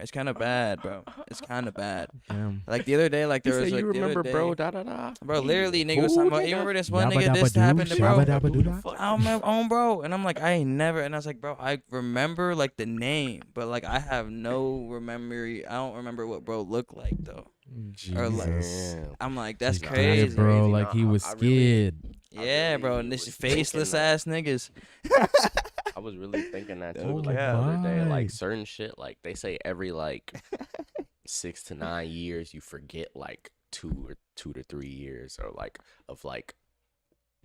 It's kind of bad, bro. It's kind of bad. Damn. Like the other day, like there You was say like you the remember, other day, bro? Da da da. bro. Literally, nigga was Ooh, talking about. nigga. You remember this one Yabba nigga? dabba This doo, happened to bro. shabba dabba doo da. I don't remember, bro. And I'm like, I ain't never. And I was like, bro, I remember like the name, but like I have no memory. I don't remember what bro looked like though. Or like, Jesus. I'm like, that's He did it, crazy, bro. Crazy. Like he Nah, was I really- scared. Yeah, bro. And this faceless ass niggas. I was really thinking that too. Oh Like the other day, my. like certain shit. Like they say every like 6 to 9 years, you forget like 2 to 3 years or like of like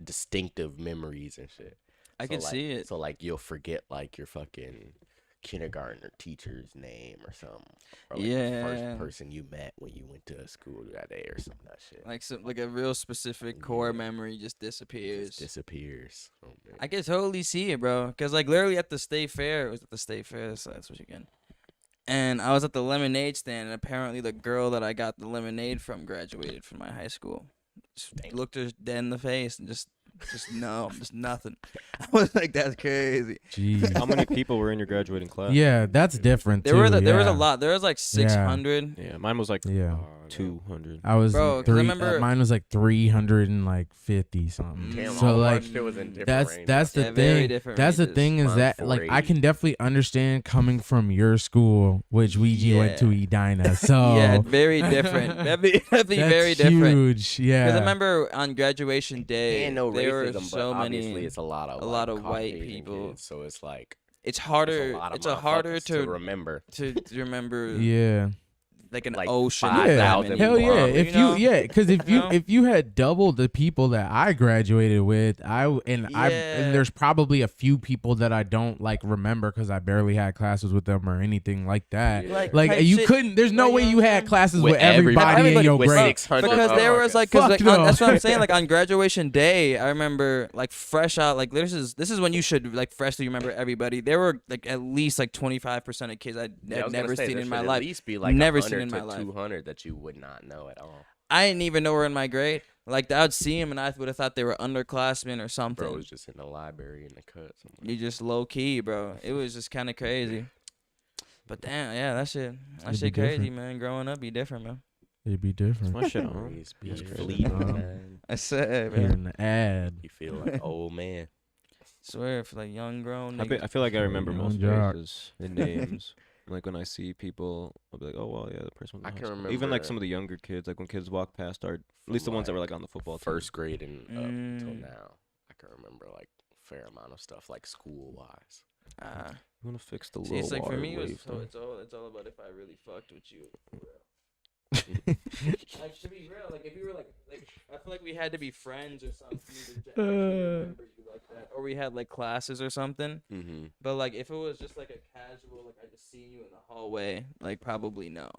distinctive memories and shit. I So, could like- see it. So like you'll forget like your fucking kindergarten teacher's name or something, or like the Yeah. first person you met when you went to school that day or some of that shit. Like some, like a real specific core memory just It disappears. just disappears. Oh, man. I can totally see it, bro. Cause like literally at the state fair, it was at the state fair. So that's what you get. And I was at the lemonade stand, and apparently the girl that I got the lemonade from graduated from my high school. Just looked her dead in the face and just no, just nothing. I was like, that's crazy. Jeez. How many people were in your graduating class? Yeah, that's different There too. were there was a yeah. lot. There was like 600. Yeah, mine was like Yeah. 200. I was Bro, 'cause I three. remember- Mine was like 350 something. Damn, So all our like shit was in different that's ranges. the Yeah, very thing. different That's the ranges. thing is Mine that like I 480. can definitely understand coming from your school, which Ouija went to Yeah. Edina. So Yeah, very different. That'd be that's very different. huge. Yeah. Because I remember on graduation day, And no there were racism, so but obviously many. it's a lot of white Caucasian people. kids, so it's like It's it's harder. a lot of It's a harder motherfuckers to remember. to remember Yeah. like an Like ocean. of 5,000 that Hell many people. yeah! people, If know? because if You you know? if you had double the people that I graduated with, Yeah. and there's probably a few people that I don't like remember because I barely had classes with them or anything like that. Yeah. Like type you shit, couldn't. There's no like, way you know you what I'm had saying? classes With with everybody in everybody. your With grade. 600 because there was like, Fuck cause like, no. that's what I'm saying. Like on graduation day, I remember like fresh out. Like this is when you should like freshly remember everybody. There were like at least like 25% of kids I'd Yeah, I was never gonna say, seen there in my should life. At least be like Never 100 seen in to my life. 200 that you would not know at all. I didn't even know were in my grade. Like I would see them and I would have thought they were underclassmen or something. Bro was just in the library in the cut somewhere. You just low key, bro. It was just kind of crazy. But damn, yeah, that shit It'd be crazy, different. man. Growing up be different, man. It'd be different. My shit on. Memories be That's crazy. fleeting, Um, man. I said, Here man. in the ad. You feel like old man. Swear for like young grown. I feel like I remember Young most jock. faces and names. Like when I see people, I'll be like, oh well, yeah, the person. Was I in can high school. remember Even like some of the younger kids, like when kids walk past our, at least the ones that were like on the football team. First grade and up until Mm. now. I can remember like a fair amount of stuff like school wise. Ah. You want to fix the See, low it's like for me, it was wave so thing. it's all about if I really fucked with you. Like to be real, like if you were like I feel like we had to be friends or something to actually remember you like that, or we had like classes or something. Mm-hmm. But like if it was just like a casual, like I just seen you in the hallway, like probably no.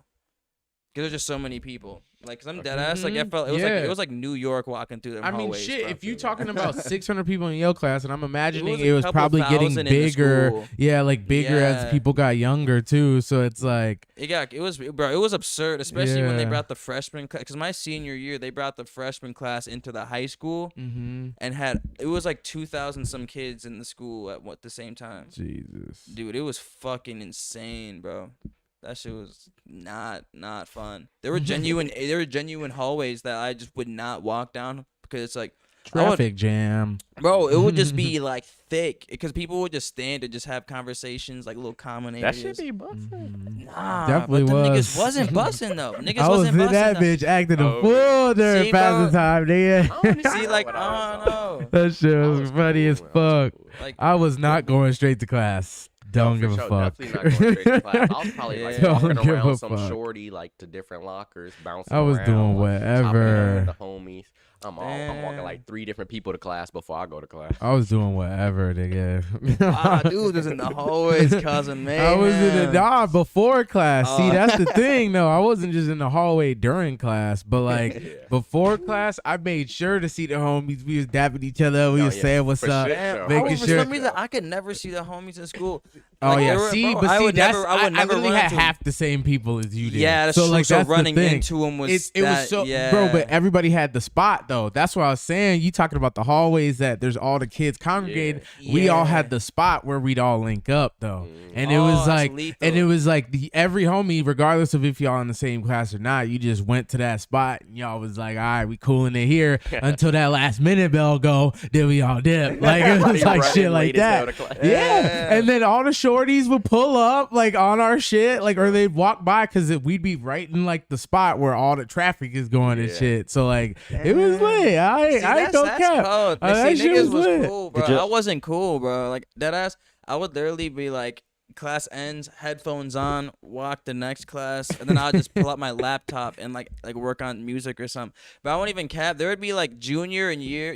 Cause there's just so many people. Like, cause I'm dead ass. Like, I felt it was like Yeah. it was like New York walking through the I mean, hallways. shit. bro. If you talking about 600 people in your class, and I'm imagining was it a was couple probably getting thousand in the bigger. school. Yeah, like bigger as Yeah. people got younger too. So it's like, it was absurd, especially when they Yeah. brought the freshman class. Cause my senior year, they brought the freshman class into the high school mm-hmm. and it was like 2,000 some kids in the school at the same time. Jesus. Dude, it was fucking insane, bro. That shit was not fun. There were genuine hallways that I just would not walk down because it's like Traffic jam. bro, it would just be like thick because people would just stand and just have conversations like little common That areas. should be buffing. Nah, Definitely but the was. niggas wasn't bussing though. Niggas I was wasn't in bussing that though. bitch acting a Oh, fool during see, passing bro. time, nigga. See, like, I don't know. That shit I was was funny cool as when I was fuck. cool. Like, I was not going straight to class. Don't No, give for a sure, fuck. Definitely not going straight to class. I was probably like Yeah. walking Don't give a around some fuck. shorty like to different lockers, bouncing I was around, doing chopping it up whatever. with the homies. I'm walking Damn. like 3 different people to class before I go to class. I was doing whatever, nigga. dude was in the hallways causing mayhem. I was in the before class. See, Oh. that's the thing, though. I wasn't just in the hallway during class, but like Yeah. before class, I made sure to see the homies. We was dapping each other. We Oh, was yeah, saying what's for up. sure. Damn, Making for sure- some reason I could never see the homies in school. Oh Like, yeah, there were- see, bro, but I see, would that's never- I would I never literally run had into- half the same people as you did. Yeah, that's so true. like So that's running the thing. into him was it was that- so yeah. bro, but everybody had the spot though. That's what I was saying. You talking about the hallways that there's all the kids congregated. We all had Yeah. the spot where we'd all link up though, and Oh, it was that's like, elite, and though. it was like every homie, regardless of if y'all in the same class or not, you just went to that spot and y'all was like, all right, we cooling it here until that last minute bell go. Then we all dip. Like it was like shit like that. Yeah, and then all the shorties would pull up like on our shit, like or they'd walk by because we'd be right in like the spot where all the traffic is going and shit. So like it was lit. I ain't gonna cap. Cold. That See, shit niggas was was lit. cool, bro. I wasn't cool, bro. Like that ass. I would literally be like, class ends, headphones on, walk the next class, and then I'll just pull out my laptop and like work on music or something. But I won't even cap. There would be like junior year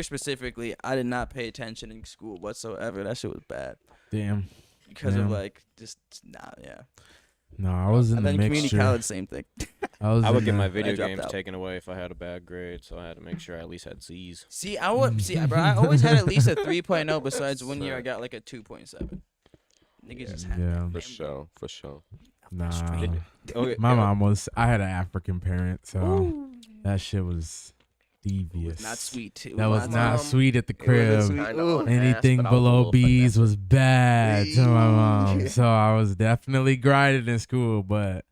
specifically. I did not pay attention in school whatsoever. That shit was bad Damn. because of Damn. like just nah, yeah. No, I was in And the then community mixture. college, same thing. I was. I would in get the- my video dropped games out. taken away if I had a bad grade, so I had to make sure I at least had Z's. See, bro. I always had at least a 3.0. Besides one year, I got like a 2.7. Niggas just had Yeah. For sure, for sure. Nah. Okay, My mom was. I had an African parent, so that shit was devious. not sweet too. That was My not mom- sweet at the wasn't crib. sweet. Kinda Ooh. on ass, Anything but I was a below little B's finesse. was bad to my mom. So I was definitely grinding in school, but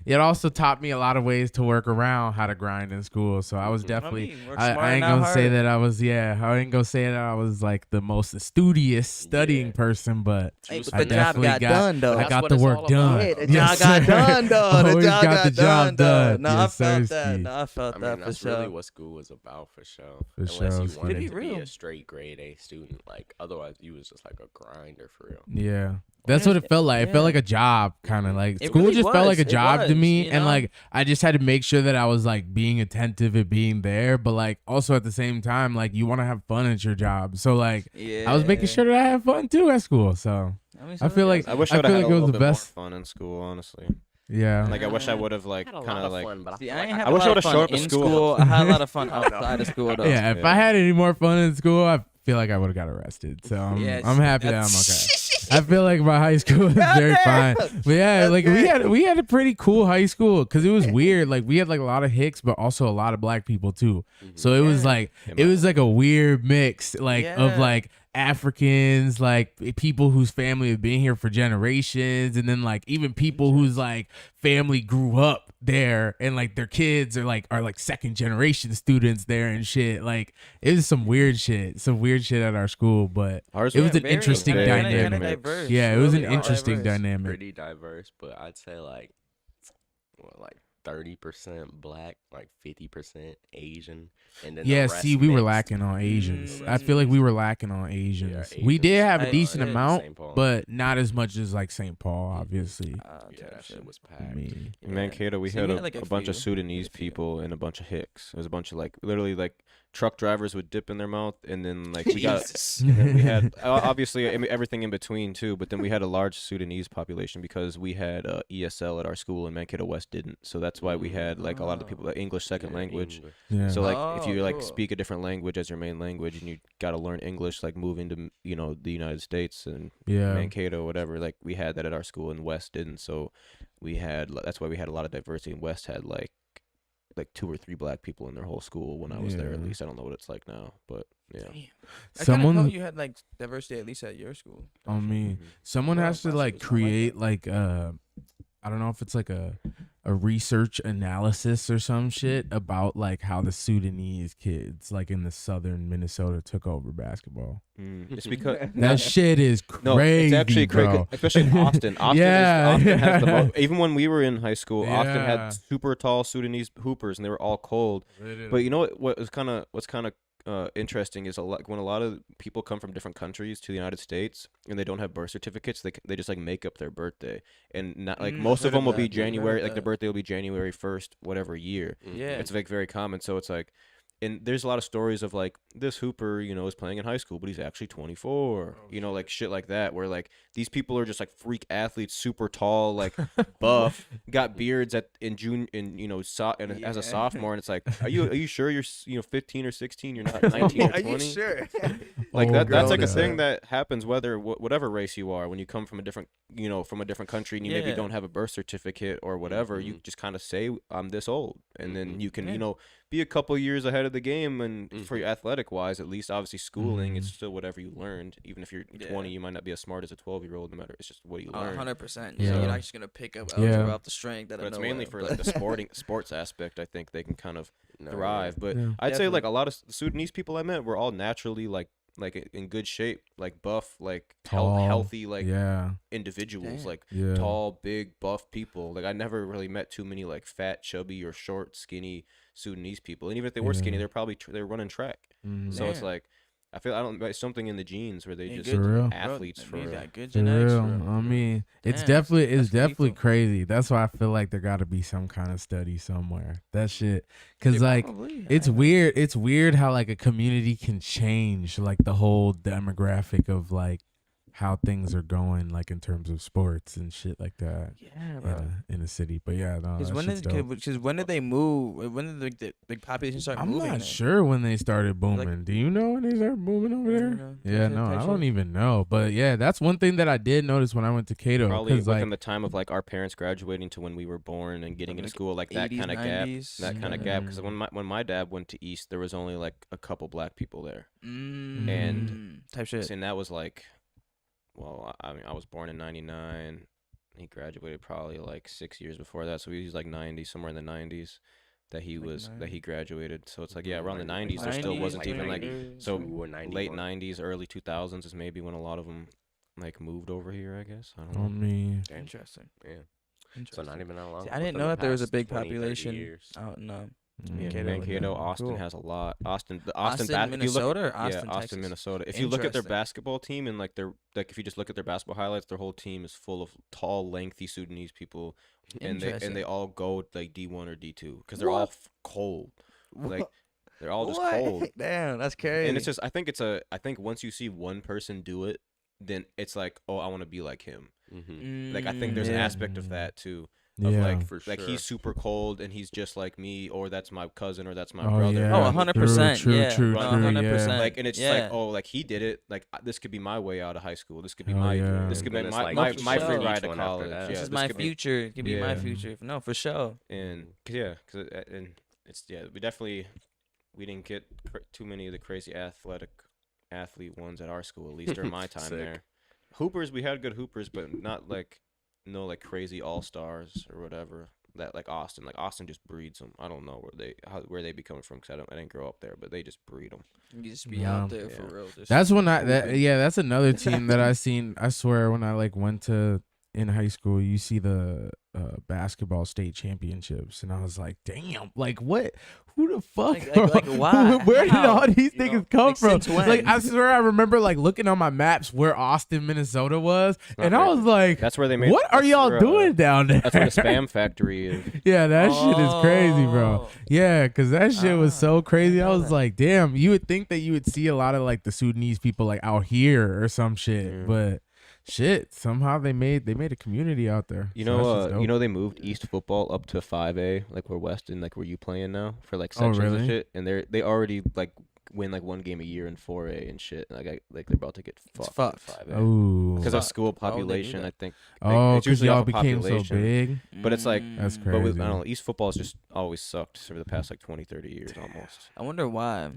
it also taught me a lot of ways to work around how to grind in school. So I was definitely, work I smarter, ain't not gonna say harder. that I was, I ain't gonna say that I was like the most studious studying Yeah. person, but Hey, but I the job definitely got done though. I That's got what the it's work all done. about. Yeah, the Yes, job got sir. done though. The Always job got the job done. No, I Yes, felt that. sirski. No, I felt I that mean, for that's sure. really what school was about, for sure. For Unless sure, you to wanted be to be real. a straight grade A student, like otherwise you was just like a grinder for real. Yeah. That's what it felt like. It felt Yeah. like a job, kind of like It school really just felt like a was. It job to was, me, you and know? like I just had to make sure that I was like being attentive and being there, but like also at the same time, like you want to have fun at your job, so like Yeah. I was making sure that I had fun too at school. So I feel like I wish I I would have feel had like a it was little the bit best. more fun in school, honestly. Yeah. Like I wish I would have like Had a kind lot of of like. fun, but I See, feel I like ain't I had I a wish lot I of would've fun showed up to in school. I had a lot of fun outside of school though. Yeah, if I had any more fun in school, I feel like I would have got arrested. So I'm happy that I'm okay. I feel like my high school was very fine. But yeah, like we had a pretty cool high school because it was weird. Like we had like a lot of Hicks, but also a lot of black people too. So it was like a weird mix, like of Yeah. like Africans, like people whose family have been here for generations, and then like even people whose like family grew up there and like their kids are like second generation students there and shit. Like it was some weird shit at our school, but Ours it was was an very interesting kinda dynamic. diverse. Yeah, it was an Really interesting diverse. dynamic. pretty diverse, but I'd say like 30% black, like 50% Asian, and then the Yeah, rest see, we were mixed. lacking on Asians. Mm. I feel like we were lacking on Asians. We did have a I- decent yeah, amount, St. Paul. but not as much as like St. Paul, obviously. Yeah, that shit was I packed. mean, In Mankato, we See, had we a, had, like, a a bunch of few. Sudanese A few. people and a bunch of Hicks. There was a bunch of like literally like truck drivers would dip in their mouth, and then like we got. Jesus. And then we had obviously everything in between too, but then we had a large Sudanese population because we had ESL at our school and Mankato West didn't. So that's why we had like a lot of the people like English second Yeah, language. English. yeah. So like if Oh, you like cool. speak a different language as your main language and you got to learn English like move into the United States and yeah. Mankato whatever, like we had that at our school and West didn't. So we had that's why we had a lot of diversity, and West had like 2 or 3 black people in their whole school when I was there. At Yeah. least I don't know what it's like now, but yeah. Damn. I kinda Someone thought you had like diversity at least at your school. on me. Mhm. Someone Well, has to my like school's not like create that. like I don't know if it's like a research analysis or some shit about like how the Sudanese kids like in the southern Minnesota took over basketball. It's because That shit is crazy. no, it's actually bro. crazy, especially in Austin. Austin, Yeah, Austin has the yeah. most. Even when we were in high school, Austin Yeah. had super tall Sudanese hoopers, and they were all cold. But you know what's kind of interesting is when a lot of people come from different countries to the United States and they don't have birth certificates, they just like make up their birthday, and not like most I've of them heard will of be that. Yeah, I've heard January, of like their that. birthday will be January 1st, whatever year. Yeah. It's like very common. So it's like and there's a lot of stories of like this hooper, is playing in high school, but he's actually 24. Like shit like that, where like these people are just like freak athletes, super tall, like buff, got beards in June, as a sophomore, and it's like, are you sure you're 15 or 16? You're not 19 or 20? Are you sure? Like Oh, that's like a God. thing that happens whatever race you are when you come from a different country and you maybe Yeah. don't have a birth certificate or whatever. You just kind of say I'm this old, and then you can Yeah. be a couple years ahead of the game, and for your athletic wise, at least obviously schooling, it's still whatever you learned. Even if you're 20, you might not be as smart as a 12-year-old. No matter, it's just what you learn. 100%. Yeah. Yeah, you're not just gonna pick up Yeah. algebra off the strength. But it's mainly for like the sports aspect. I think they can kind of No, thrive. But Yeah. I'd say Definitely. like a lot of Sudanese people I met were all naturally like in good shape, like buff, like Tall. healthy, like Yeah. individuals, Damn. like Yeah. tall, big, buff people. Like I never really met too many like fat, chubby, or short, skinny Sudanese people. And even if they were skinny, Yeah. they're probably they're running track. Mhm. So it's Damn. like I feel it's something in the genes where they Yeah, just For real. athletes Bro, for you real. got good For genetics. real. bro. I mean, it's Damn, definitely that's lethal. crazy. That's why I feel like there got to be some kind of study somewhere. That shit, because like Probably. it's I know. weird. It's weird how like a community can change like the whole demographic of like how things are going, like in terms of sports and shit like that. Yeah, bro. In a city. But yeah, no, Because that when shit's did dope. because when did they move? When did the population start I'm moving? not there? sure when they started booming. Do you know when they started booming over I there? don't know. Yeah, Type no, I shit. don't even know. But yeah, that's one thing that I did notice when I went to Cato. Probably Because within like, the time of like our parents graduating to when we were born and getting into Like school, like that 80s, kind of gap, 90s. that kind of gap. Because Mm. when my dad went to East, there was only like a couple black people there, And type shit. and that was like, well, I mean, I was born in '99. He graduated probably like 6 years before that, so he was like 90, somewhere in the 90s. That he Like was that 90. he graduated. So it's like around the 90s, there still 90s, wasn't like even like 90s. so 92 or 91. late 90s, early 2000s is maybe when a lot of them like moved over here. I guess I don't I know. mean, Damn. Interesting. Yeah. So Interesting. not even that long. See, I didn't within know the that there was a past big 20, 30 population years. out in Yeah, Cato. Mankato, Okay. Austin Cool. has a lot. Austin, Austin, if you look- Minnesota, or yeah, Austin, Austin, Texas? Minnesota. If you look at their Interesting. basketball team and like if you just look at their basketball highlights, their whole team is full of tall, lengthy Sudanese people, and Interesting. they all go like D1 or D2 because they're all cold. Like they're all just What? cold. Damn, that's crazy. And it's just I think once you see one person do it, then it's like, oh, I want to be like him. Mm-hmm. Like I think there's an yeah. aspect of that too. Of yeah. like For like sure. he's super cold and he's just like me, or that's my cousin, or that's my Oh, brother. yeah. Oh, Like, 100%. True, Yeah. true, No, true, 100%. yeah. like, and it's yeah. like, oh, like he did it. Like this could be my way out of high school. This could be Hell my yeah. this could be And it's my like my, for my free sure. ride Each to one after college. that. Yeah, This is this my could be- future. It could be my Yeah. future. No, for sure. and it's we didn't get too many of the crazy athlete ones at our school, at least during my time Sick. there. Hoopers, we had good hoopers, but not like no like crazy all stars or whatever. That like Austin just breeds them. I don't know where they be coming from because I didn't grow up there, but they just breed them. You just be Yeah. out there for Yeah. real. Just That's when hooping. that's another team that I seen. I swear when I like went to in high school, you see the basketball state championships, and I was like, damn, like what? Who the fuck? Like, why? Where did How? all these You know, niggas come like, from? since when? Like I swear I remember like looking on my maps where Austin, Minnesota was, not and I very- was like, That's where they made. what are that's y'all where, doing down there? That's where the spam factory is. Yeah, that shit is crazy, bro. Oh. Yeah, because that shit was Ah, so crazy. I I know was that. like, damn, you would think that you would see a lot of like the Sudanese people like out here or some shit, Yeah. but shit, somehow they made a community out there. You So that's just know, dope. they moved East football up to 5A, like where Weston, like where you playing now for like Oh, sections really? and shit, and they already like win like one game a year in 4A and shit. Like they're about to get It's fucked. fucked. 5A. Oh, Because of Fuck. school Why would they do population, that? I think. oh, it's because usually y'all off of became so population. big. But it's like- That's But with, Crazy. I don't know, East football has just always sucked for the past like 20, 30 years almost. I wonder why.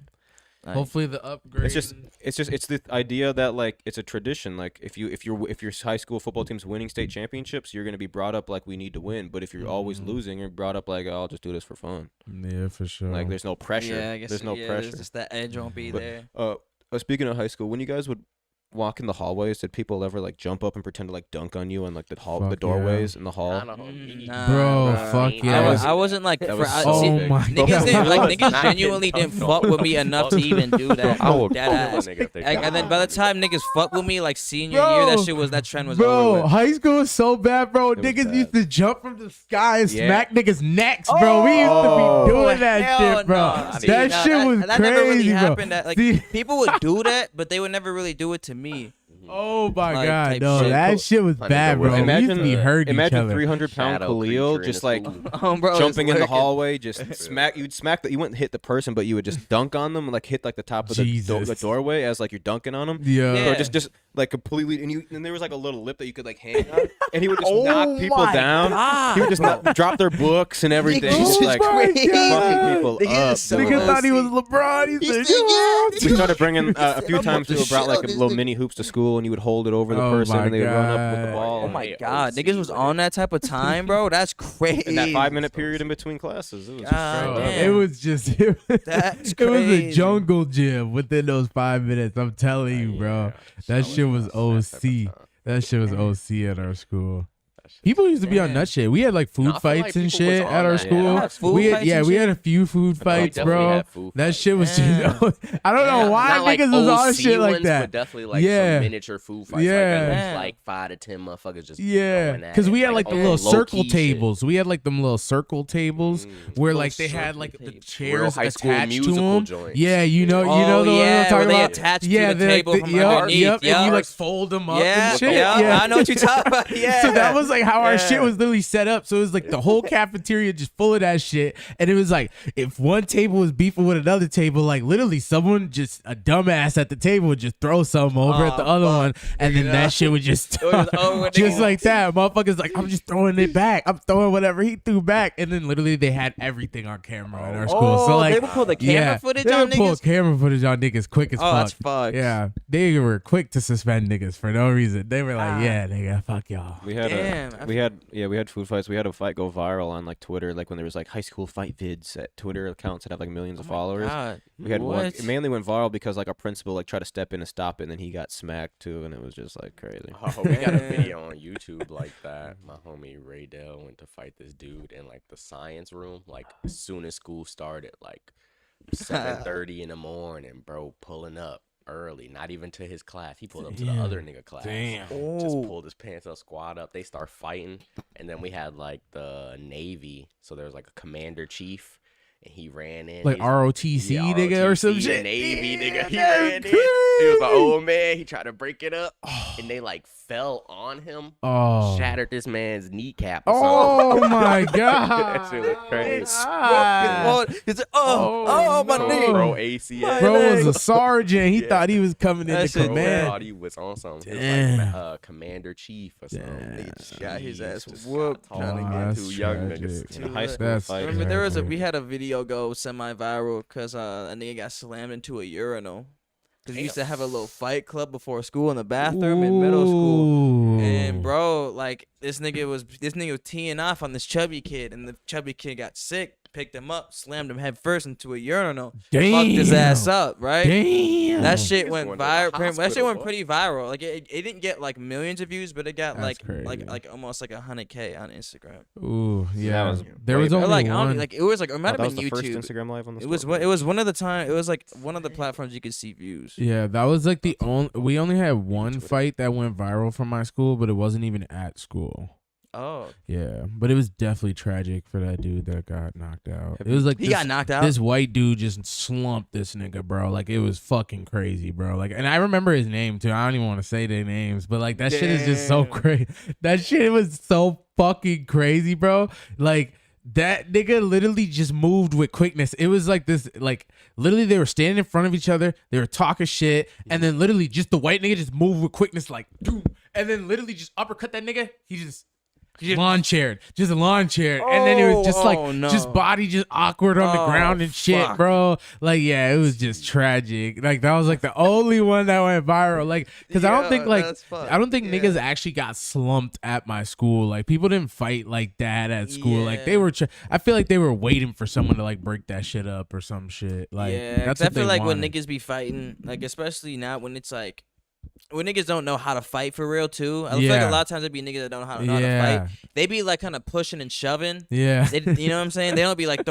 Like, Hopefully the upgrade. It's the idea that like it's a tradition. Like if your high school football team's winning state championships, you're gonna be brought up like we need to win. But if you're always Mhm. losing, you're brought up like, oh, I'll just do this for fun. Yeah, for sure. Like there's no pressure. Yeah, I guess there's no yeah, pressure. Just that edge won't be But- there. Speaking of high school, when you guys would walk in the hallways, did people ever like jump up and pretend to like dunk on you in like the Fuck yeah. doorways in the hall? Nah, Bro, fuck yeah. I wasn't like, That was Oh see, my niggas God. didn't like Not niggas getting genuinely didn't dunked fuck on. with me enough to even do that. I would Dead kill a ass. nigga if they Like, got and then me. by the time niggas fuck with me, like senior Bro, year, that trend was Bro, over with. high school was so bad, bro. was Niggas bad. used to jump from the sky and Yeah. smack niggas' necks, bro. We used to be doing that hell shit, bro. no. See, That nah, shit was that never really crazy, bro. happened. That, like, See- people would do that, but they would never really do it to me. Oh my Like, God, type no, shit. that shit was Funny, bad, bro. bro. We used to be hurting each Imagine other. 300-pound Shadow Khalil creature in just the like school. Bro, jumping in the lurking. hallway, just smack. You'd smack that. You wouldn't hit the person, but you would just dunk on them, and like hit like the top of Jesus. the doorway as like you're dunking on them. Yeah. Yeah. So just like completely, and there was like a little lip that you could like hang on, and he would just Oh knock people my down. God. He would just drop their books and everything, Niggas just is like crazy. fucking people Niggas up. is so Nigga dude. thought he was LeBron. He said, We started bringing a few I'm times. about We to brought shit like on this little nigga. mini hoops to school, and you would hold it over the Oh person, my and they would run up with the God. ball. Oh my Hey, God, OC niggas was with on that type of time, bro. That's crazy. In that 5-minute period in between classes, it was just God straight Bro, up. damn. it was just That's it was a crazy. jungle gym within those 5 minutes. I'm telling you, bro. That shit was OC. That shit was OC at our school. People used to be on Damn. that shit. We had like food No, I feel like fights and people was shit on at our that. school. Yeah, food we had, fights yeah, and we shit. had a few food We fights, definitely bro. had food That fights. shit was Damn. just. I don't know Not- why not like niggas was on OC shit like ones, that. But definitely like Yeah. some miniature food fights. Yeah. Like, Yeah. like 5 to 10 motherfuckers just Yeah, going at because it, we had like the on little some circle low-key shit. tables. We had like them little circle tables where Little like they had circle like the tables. chairs Real high school attached to musical them. joints. Yeah, you know the one Oh, I'm yeah, talking where they about. attached to yeah, the they're, table like, from yep, underneath, Yep, and you like yeah. fold them up Yeah, and shit. yeah, I know what you're talking about. Yeah. So that was like how our shit Yeah. was literally set up. So it was like the whole cafeteria just full of that shit. And it was like if one table was beefing with another table, like literally someone just a dumbass at the table would just throw something over at the other one, and then that shit would just It was over, just nigga. like that. Motherfuckers like I'm just throwing it back. I'm throwing whatever he threw back, and then literally they had everything on camera in our school. Oh, So like they would pull the camera yeah, footage they on would pull niggas? camera footage on niggas quick as Oh, fuck. that's fucked. Yeah, they were quick to suspend niggas for no reason. They were like, Ah. yeah, nigga, fuck y'all. We had Damn, I we had food fights. We had a fight go viral on like Twitter, like when there was like high school fight vids at Twitter accounts that have like millions of followers. God. We had one. What? It mainly went viral because like our principal like tried to step in and stop it, and then he got smacked too, and it was just like crazy. Oh, we got a Yeah. video on YouTube like that. My homie Ray Dell went to fight this dude in like the science room, like as soon as school started, like 7:30 in the morning, bro, pulling up early, not even to his class. He pulled up to the Damn. other nigga class. Damn. Just Oh. pulled his pants up, squad up. They start fighting, and then we had like the Navy, so there was like a commander chief. And he ran in. Like He's- ROTC, yeah, nigga, or some ROTC, shit. Navy, nigga. He That's ran in. He was an old man. He tried to break it up, and they like fell on him, Oh. shattered this man's kneecap. Or Oh something. my god. That shit was crazy. Ah. Oh, my no. knee. Bro, ACL. Bro was a sergeant. He Yeah. thought he was coming That into shit Bro command. thought he was on something. He was Damn. like commander chief or something. Damn. Nigga got his ass Jeez, just whooped got trying to taught get by that's two young tragic. niggas. In a high school That's fight. Remember there was tragic. we had a video go semi-viral because a nigga got slammed into a urinal. Because we used to have a little fight club before school in the bathroom in middle school. Ooh. And bro, like this nigga was teeing off on this chubby kid, and the chubby kid got sick, picked him up, slammed him head first into a urinal, fucked his ass up, right? Damn. That shit Niggas went going to the viral. That shit hospital, went boy. pretty viral. Like it didn't get like millions of views, but it got That's like crazy. almost like 100K on Instagram. Ooh, yeah. was there way was better. Or only like I don't one. like it was like it might that have was been the first YouTube. Instagram live on the It was sport. it was one of the time. It was like one of the platforms you could see views. Yeah, that was like the only. We only had one fight that went viral from my school, but it wasn't even at school. Oh, Yeah, but it was definitely tragic for that dude that got knocked out. It was like he this, got knocked out. this white dude just slumped this nigga, bro. Like it was fucking crazy, bro. Like, and I remember his name too. I don't even want to say their names, but like that shit is just so Damn. crazy. That shit was so fucking crazy, bro. Like that nigga literally just moved with quickness. It was like this, like literally they were standing in front of each other, they were talking shit, and then literally just the white nigga just moved with quickness, like, boom, and then literally just uppercut that nigga. He just lawn chaired, just lawn chaired, and then it was just like no. just body just awkward on the Oh, ground and shit, fuck. bro. Like yeah, it was just tragic. Like that was like the only one that went viral. Like because I don't Yeah, think like that's fucked. I don't think Yeah. niggas actually got slumped at my school. Like people didn't fight like that at school. Like they Yeah. were. I feel like they were waiting for someone to like break that shit up or some shit. Like yeah, that's 'cause I what feel they like when wanted. niggas be fighting, like especially now when it's like when niggas don't know how to fight for real too. I feel like a lot of times there be niggas that don't know how to fight. They be like kind of pushing and shoving. Yeah. You know what I'm saying? They don't be like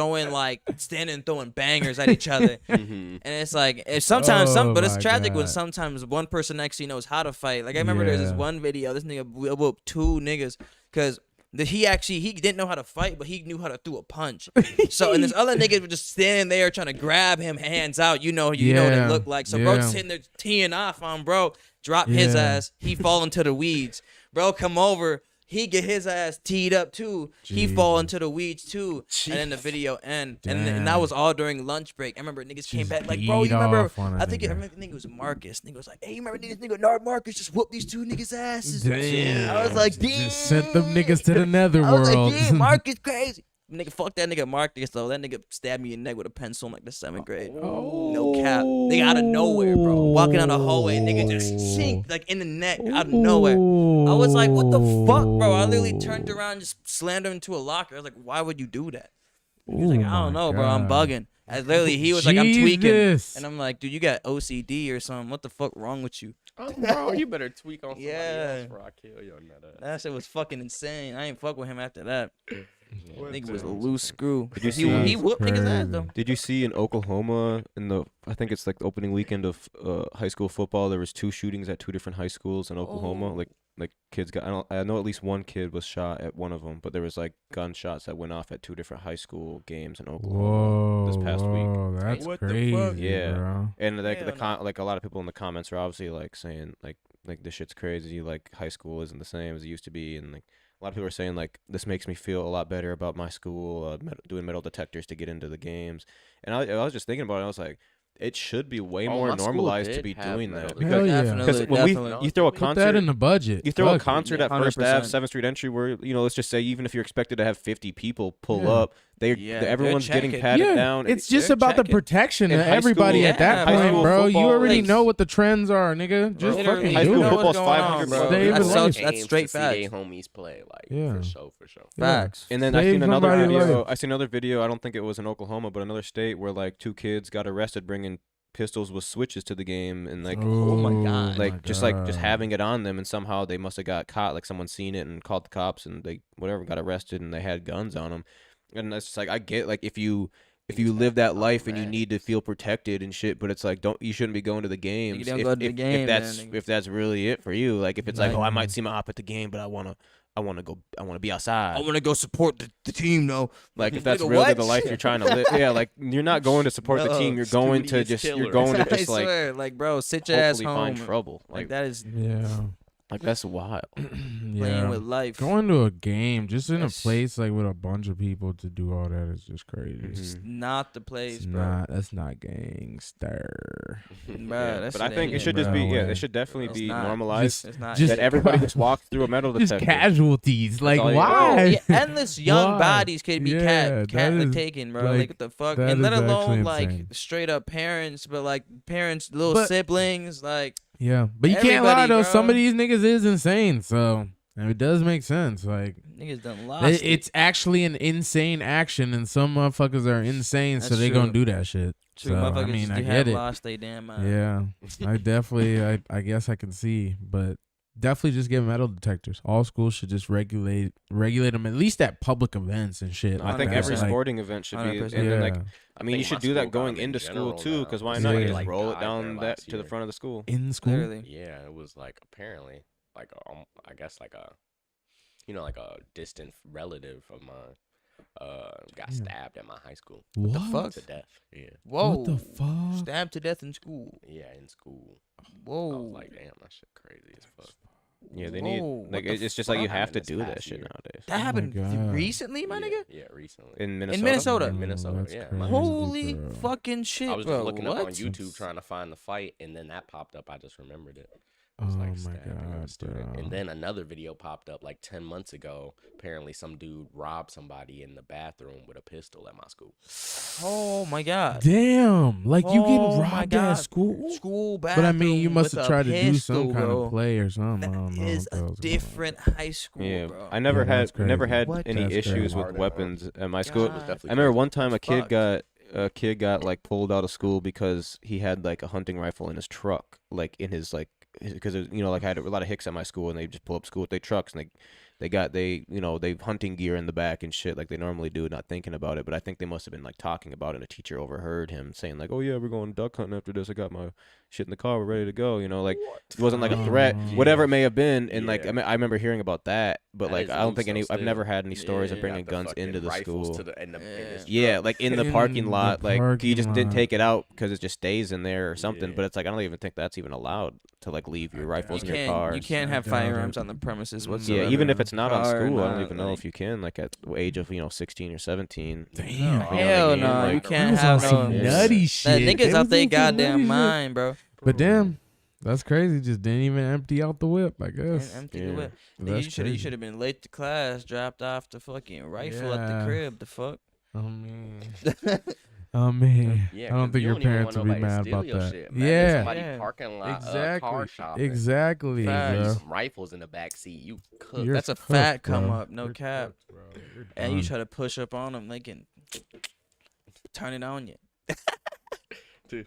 standing and throwing bangers at each other. And it's like sometimes but it's tragic when sometimes one person actually knows how to fight. Like I remember there's this one video, this nigga whooped 2 niggas because he didn't know how to fight, but he knew how to throw a punch. So and this other nigga was just standing there trying to grab him, hands out. You know what it looked like. So bro just sitting there teeing off on bro, drop his ass. He fall into the weeds. Bro come over. He get his ass teed up too. He fall into the weeds too. And then the video end. And that was all during lunch break. I remember niggas came back like, bro, you remember? I think it was Marcus. Nigga was like, hey, you remember this nigga Marcus just whooped these 2 niggas' asses? Damn. I was like, damn. Just sent them niggas to the netherworld. I was like, yeah, Marcus crazy. Nigga, fuck that nigga Marcus though. That nigga stabbed me in the neck with a pencil in like the 7th grade. No cap. Nigga out of nowhere, bro. Walking down the hallway, nigga just sink like in the neck out of nowhere. I was like, what the fuck, bro? I literally turned around and just slammed him into a locker. I was like, why would you do that? He was like, I don't know, bro. I'm bugging. He was like, I'm tweaking. And I'm like, dude, you got OCD or something. What the fuck wrong with you? Oh, bro, you better tweak on somebody else before I kill your nut ass. That shit was fucking insane. I ain't fuck with him after that. Nigga was a loose screw. Did you see? He whooped niggas' ass though. Did you see in Oklahoma I think it's like the opening weekend of high school football? There was 2 shootings at 2 different high schools in Oklahoma. Like kids got. I know at least one kid was shot at one of them, but there was like gunshots that went off at 2 different high school games in Oklahoma this past week. That's what crazy. The fuck? Yeah, bro. and like like a lot of people in the comments are obviously like saying like this shit's crazy. Like high school isn't the same as it used to be, and like. A lot of people are saying, like, this makes me feel a lot better about my school, doing metal detectors to get into the games. And I was just thinking about it. I was like, it should be way more normalized to be doing that. Because when you throw a concert. Put that in the budget. You throw a concert at First Ave, 7th Street Entry where, let's just say even if you're expected to have 50 people pull up, everyone's getting patted down. It's just about the protection of everybody at that point, bro. You already know what the trends are, nigga. Just fucking high do school it. football's 500 bro. That's straight facts. See homies play, like, for sure. Facts. And then I seen another video. I don't think it was in Oklahoma, but another state where like 2 kids got arrested bringing pistols with switches to the game, and like oh my god, like just having it on them, and somehow they must have got caught. Like someone seen it and called the cops, and they got arrested, and they had guns on them. And it's just like I get like if you live that life and you need to feel protected and shit, but it's like you shouldn't be going to the games if that's really it for you. Like if it's like, oh, I might see my op at the game, but I wanna be outside. I wanna go support the team though. Like if that's really the life you're trying to live. Yeah, like you're not going to support the team. You're going to just like bro, sit your ass home. Find trouble. Like that is like that's wild. Playing with life. Going to a game just in a place like with a bunch of people to do all that is just crazy. It's not the place, bro. That's not gangster. Bro, but I think it should just be it should definitely be normalized. Just that everybody just walks through a metal detector. Just casualties. Like why? Endless young bodies could be taken, bro. Like what the fuck? And let alone like straight up parents, but like parents, little siblings, like. Yeah, but you can't lie though. Bro. Some of these niggas is insane, so it does make sense. Like niggas done lost. It's actually an insane action, and some motherfuckers are insane, so they gonna do that shit. True, so, I mean, I get it. Lost they damn mind. Yeah, I definitely, I guess I can see, but definitely just get metal detectors. All schools should just regulate them at least at public events and shit. I think every sporting event should be, and then like. I mean, you should do that going into school too, because why not? You just roll it down to the front of the school. In school? Literally. Yeah, it was like apparently like I guess like a like a distant relative of mine got stabbed at my high school. What the fuck? To death. Yeah. Whoa. What the fuck? Stabbed to death in school. Yeah, in school. Whoa. I was like, damn, that shit crazy as fuck. Yeah, they need like it's just like you have to do that shit nowadays. That happened recently, my nigga. Yeah, recently. In Minnesota. In Minnesota, yeah. Holy fucking shit, I was bro. just looking up on YouTube trying to find the fight, and then that popped up. I just remembered it. Oh my god, bro. And then another video popped up like 10 months ago. Apparently, some dude robbed somebody in the bathroom with a pistol at my school. Oh my god! Damn, like you getting robbed at school? School bathroom. But I mean, you must have tried to do some kind of play or something. That is a different high school, bro. I never had any issues with weapons at my school. I remember one time a kid got like pulled out of school because he had like a hunting rifle in his truck, like in his like because like I had a lot of hicks at my school, and they just pull up school with their trucks, and they've hunting gear in the back and shit like they normally do, not thinking about it. But I think they must have been like talking about it, and a teacher overheard him saying like, "Oh yeah, we're going duck hunting after this. I got my shit in the car, we're ready to go." Like it wasn't like a threat, whatever it may have been. And like I remember hearing about that, but like I don't think I've never had any stories of bringing guns into the school. Like in the parking lot, like you just didn't take it out because it just stays in there or something. But it's like I don't even think that's even allowed to like leave your rifles in your car. You can't have firearms on the premises whatsoever. Yeah, even if it's not on school, I don't even know if you can. Like at the age of 16 or 17. Damn. Hell no, Like, you can't have some no nutty That shit. niggas out They their was on some nutty goddamn shit. mind, bro. But damn, that's crazy. Just didn't even empty out the whip, I And guess. empty the whip. That's You crazy. should have been late to class, dropped off the fucking rifle at the Yeah. crib. The fuck. Oh man. Oh man. Yeah, I don't 'cause think you your don't even parents want would be nobody to mad steal about your that. shit, man. There's Yeah. somebody Yeah. parking lot, Exactly. car shopping. Exactly, Facts. bro. Some rifles in the back seat. You cook. You're That's a cooked, fat come bro. up, no You're cap. cooked, bro. You're And you done. try to push up on them, they can turn it on you. Nah,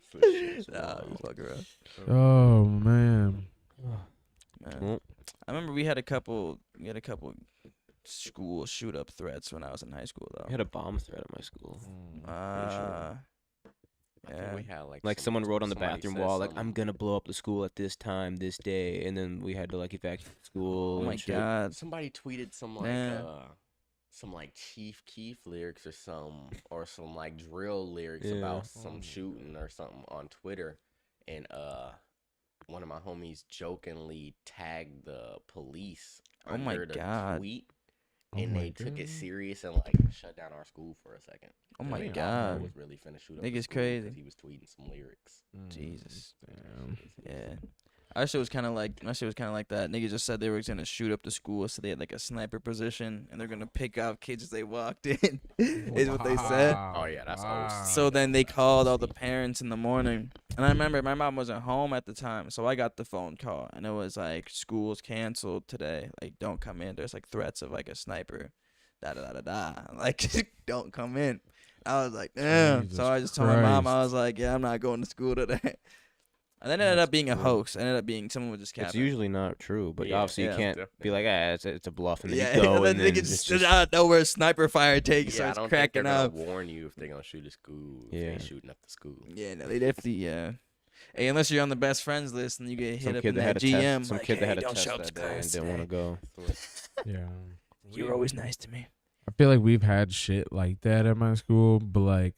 you fuck around. Oh man. Man. Well, I remember we had a couple school shoot up threats when I was in high school though. I had a bomb threat at my school. Uh, I think yeah. we had Like someone wrote on the somebody bathroom said wall, like, something. "I'm gonna blow up the school at this time, this day," and then we had to like evacuate the school. Oh and my shit. god. Somebody tweeted some Yeah. like Chief Keef lyrics or some like drill lyrics Yeah. about some shooting or something on Twitter, and one of my homies jokingly tagged the police Oh my under the God. tweet, Oh and my they took it God. serious and like shut down our school for a second. Oh my They thought god. Mo was really finna shoot up the Nigga's school crazy. because he was tweeting some lyrics. Jesus. Damn. Yeah. Our shit was kind of like that. Niggas just said they were gonna shoot up the school, so they had like a sniper position, and they're gonna pick out kids as they walked in. Is what they said. Oh yeah, that's OC. So then they called all the parents in the morning, and I remember my mom wasn't home at the time, so I got the phone call, and it was like, "School's canceled today. Like, don't come in. There's like threats of like a sniper, da da da da da. Like, don't come in." I was like, "Damn." Jesus So I just told my mom, I Christ. was like, "Yeah, I'm not going to school today." And then it ended up being a hoax. It ended up being someone was just It's capping. usually not true, but Yeah, obviously yeah. you can't be like, it's a bluff, and then Yeah, you go, and and then then niggas it's just just out of nowhere, sniper fire takes, Yeah, I starts don't think they're cracking gonna up. warn you if they're gonna shoot a school. If Yeah. they shooting up the school. Yeah, no, they definitely, yeah. Hey, unless you're on the best friends list and you get hit some up kid in that had that a GM, test, some like, kid that hey, had a don't test show up to that day and class didn't want to today. go. Yeah. You were always nice to me. I feel like we've had shit like that at my school, but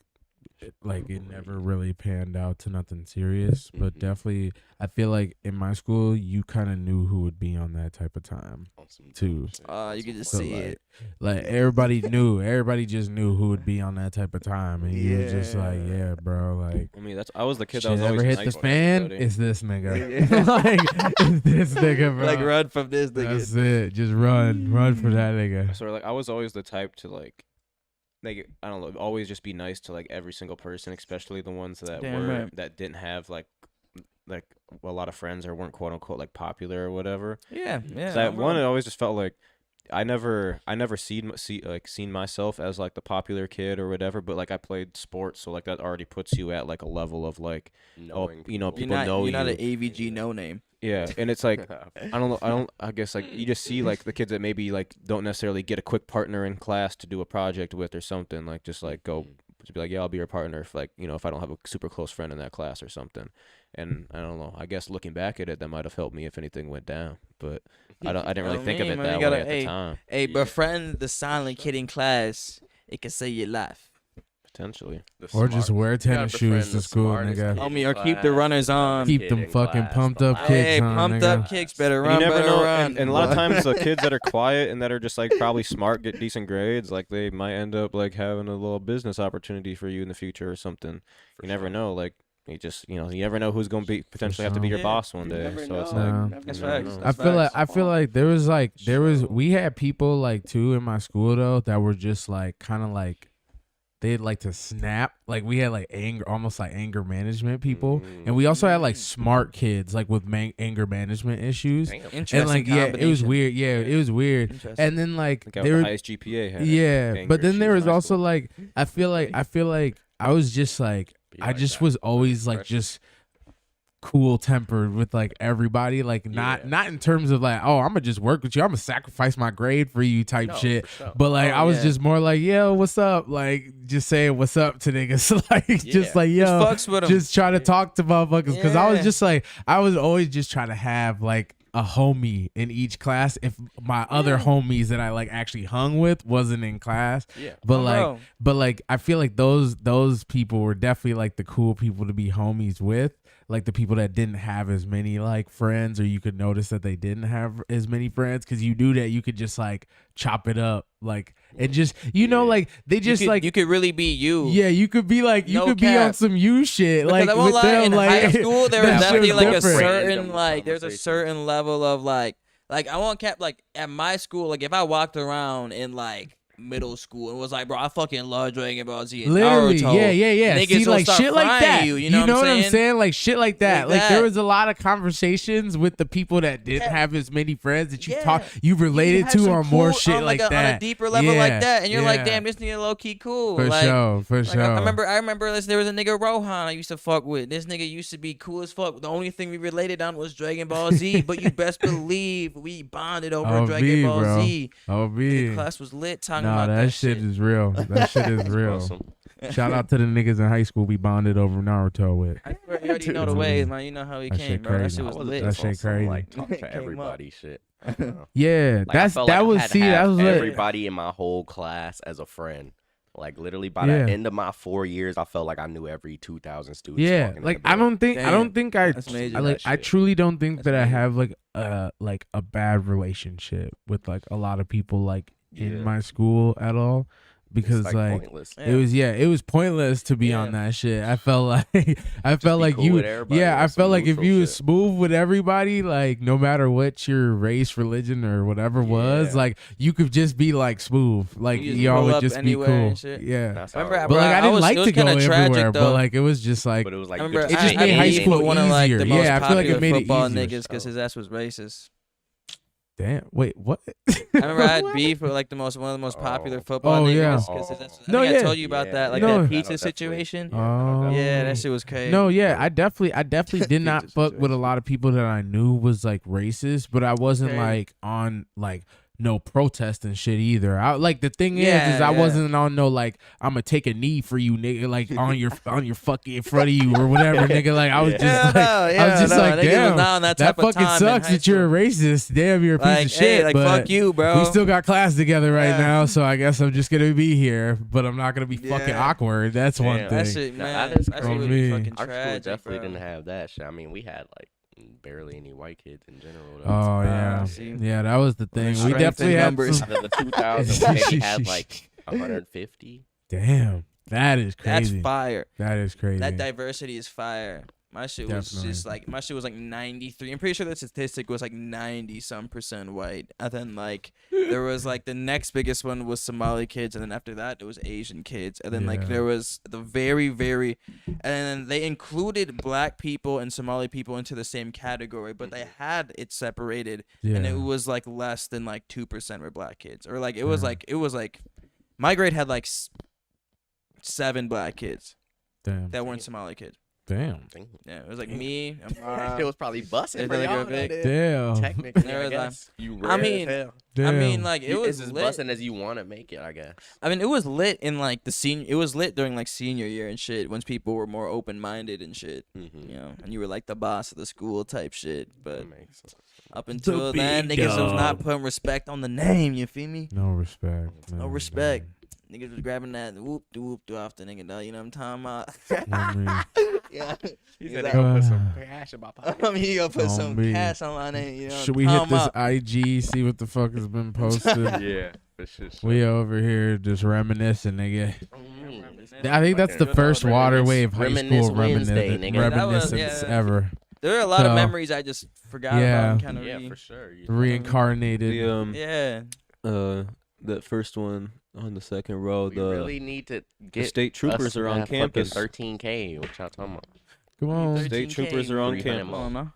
like it never really panned out to nothing serious. But Mhm. definitely, I feel like in my school, you kind of knew who would be on that type of time. On some Too. shit. You could just So, see like, it. Like everybody knew, everybody just knew who would be on that type of time, and you were just like, Yeah. yeah, bro, like. I mean, I was the kid that Shit was always ever hit nice the to fan? everybody. It's this nigga. Yeah. Like it's this nigga, bro. Like, run from this nigga. That's it. Just run for that nigga. So like I was always the type to like I don't know, always just be nice to like every single person, especially the ones that Damn right. that didn't have like a lot of friends or weren't quote unquote like popular or whatever. Yeah, yeah. So I'm one, it wrong. always just felt like I never seen myself as like the popular kid or whatever, but like I played sports, so like that already puts you at like a level of like Knowing you know, people. people know you're not an you. AVG no name. Yeah, and it's like I guess like you just see like the kids that maybe like don't necessarily get a quick partner in class to do a project with or something, like just like go just be like, yeah, I'll be your partner if like, you know, if I don't have a super close friend in that class or something. And I don't know, I guess looking back at it, that might have helped me if anything went down, but I didn't really think of it man, that you gotta- way at hey, the time. Hey, Yeah. befriend the silent kid in class. It can save your life. Potentially. Or just wear tennis shoes to school, nigga. Homie, or keep the runners on. Keep them fucking pumped up kicks Hey, on, pumped nigga. up kicks, better And run, you never better know, run. and a lot of What? times the kids that are quiet and that are just like probably smart, get decent grades, like they might end up like having a little business opportunity for you in the future or something. You never know, like you never know who's gonna be potentially have to be your Yeah. boss one You day. never So it's know. like That's you never facts. know. That's I feel like there was we had people like too in my school though that were just like kind of like they'd like to snap. Like we had like almost like anger management people, and we also had like smart kids like with anger management issues. Interesting And like yeah, it was combination. weird. Yeah, it was weird. Interesting. And then like The guy with there the were highest GPA had yeah, anger but then there issues was in high also school. like I feel like I was just like I just was always like just cool tempered with like everybody, like not in terms of like, oh, I'm gonna just work with you, I'm gonna sacrifice my grade for you type No, shit. for sure. But like Oh, I was yeah. just more like, yo, what's up? Like just saying what's up to niggas. Like just like, yo, fucks with 'em. just try to talk to motherfuckers. Cause I was Yeah. just like, I was always just trying to have like a homie in each class if my other homies that I like actually hung with wasn't in class. Yeah. But Oh, like bro. but like I feel like those people were definitely like the cool people to be homies with. Like the people that didn't have as many like friends, or you could notice that they didn't have as many friends, because you knew that you could just like chop it up, like and just like they just you could really be you. yeah, you could be like you No could be on cap. some you shit, Because like I won't with lie, them, in like high school there that was shit definitely was like a different. certain Random like there's a conversation. certain level of like I won't cap, like at my school, like if I walked around in like middle school and was like, bro, I fucking love Dragon Ball Z and Literally, Naruto. yeah. Niggas See, will like start shit like frying that. You know, what I'm saying? Like shit like that. Like Like there that. was a lot of conversations with the people that didn't Yeah. have as many friends that you Yeah. you related have to, some or more cool- shit on like a, that. on a deeper level Yeah, like that, and you're like, yeah. damn, this nigga low key cool. For like, sure, for like, sure. I remember there was a nigga Rohan I used to fuck with. This nigga used to be cool as fuck. The only thing we related on was Dragon Ball Z, but you best believe we bonded over Oh, Dragon B, Ball bro. Z. Oh, The B. class was lit talking Nah, about that shit is real. That shit is real. Awesome. Shout out to the niggas in high school we bonded over Naruto with. I swear, you already know the Mhm. ways, man. You know how he That came, shit bro. That crazy. shit I was was lit. That just on shit some, crazy. like talk Came to up. everybody shit. I don't know. Yeah, Like, I felt like that I was had to that have was lit. everybody in my whole class as a friend. Like literally by Yeah. the end of my 4 years, I felt like I knew every 2,000 students. Yeah, walking in like the I building. don't think I That's major. I That truly don't think That's that I major. have like a bad relationship with like a lot of people like in Yeah. my school at all, because It's like pointless. it was pointless to be on Yeah. that shit. I felt like be cool you with everybody, I like felt some like if neutral you was shit. smooth with everybody, like no matter what your race, religion, or whatever was, Yeah. like you could just be like smooth, like You just y'all pull would up just be anywhere cool. and shit. Yeah, That's Remember, how it but bro, like I I didn't was- like it was to go kinda tragic, everywhere, but though. like it was just like But it was like I remember good It just to I made had high beef school with one of like easier. the Yeah, most I feel like it popular made it football easier. niggas because his ass was racist. damn. Wait, what? I remember I had beef with like one of the most popular football Oh, niggas yeah. 'cause his ass- I No, think yeah. I told you about that, like No. that I pizza know, definitely. situation. Oh. Yeah, that shit was crazy. No, yeah, I definitely did not Pizza fuck with a situation. lot of people that I knew was like racist, but I wasn't Okay. like on like no protest and shit either. I like the thing is Yeah, I yeah. wasn't on no like I'm gonna take a knee for you, nigga, like on your fucking in front of you or whatever, nigga. Like I was Yeah. just Yeah, like no, I was yeah, just no, like niggas was damn, not on that that type of fucking time in sucks high that you're a school. racist. Damn, you're a piece Like, of hey, shit. like but fuck you, bro. we still got class together right Yeah. now, so I guess I'm just gonna be here, but I'm not gonna be fucking Yeah. awkward. That's one Damn. thing. That shit, Nah, man. that is That shit crazy. would be On fucking Our school tragic, definitely bro. didn't have that shit. I mean, we had like barely any white kids in general. Though. Oh yeah, see? yeah, that was the thing. We Strength in definitely had numbers. some. Out of the 2,000, we maybe had like 150. Damn, that is That's crazy. fire. That is crazy. That diversity is fire. My shit was Definitely. just like 93. I'm pretty sure the statistic was like 90% white. And then like there was like the next biggest one was Somali kids, and then after that it was Asian kids, and then like Yeah. there was the very, and then they included black people and Somali people into the same category, but they had it separated, and it Yeah. was like less than like 2% were black kids, or like it was Yeah. like my grade had like 7 black kids Damn. that weren't Somali kids. Damn. Yeah, it was like me. It was probably busting It's for like a y'all. big- that Damn. day. Technically, There I was, guess. You I rare as mean, hell. Damn. I mean, like it was It's as lit. busting as you want to make it, I guess. I mean, it was lit in like the senior. It was lit during like senior year and shit, when people were more open minded and shit. Mm-hmm. You know, and you were like the boss of the school type shit. But That makes sense. up until big then, niggas was not dog. putting respect on the name. You feel me? No respect. No man. respect. Niggas was grabbing that whoop do off the nigga, dog. You know what I'm talking about? I mean, Yeah. He He's said like, they gonna put Uh, some cash in my pocket. I mean, you gonna put On some me. cash on my name. You know? should we what hit I'm this talking about? IG? See what the fuck has been posted. Yeah, for sure. We over here just reminiscing, nigga. Mm. I think that's the Fucking first WaterWave high Reminisce school Wednesday, nigga. That was- reminiscence yeah. ever. There are a lot So, of memories I just forgot yeah. about. And kind of Yeah, for sure. You- Reincarnated. The Yeah. that first one on the second row, we the really need to the get state troopers us are to on that fucking campus. 13K. What y'all talking about? Come on. State 13K, troopers are on 300 campus. more. Come on, now.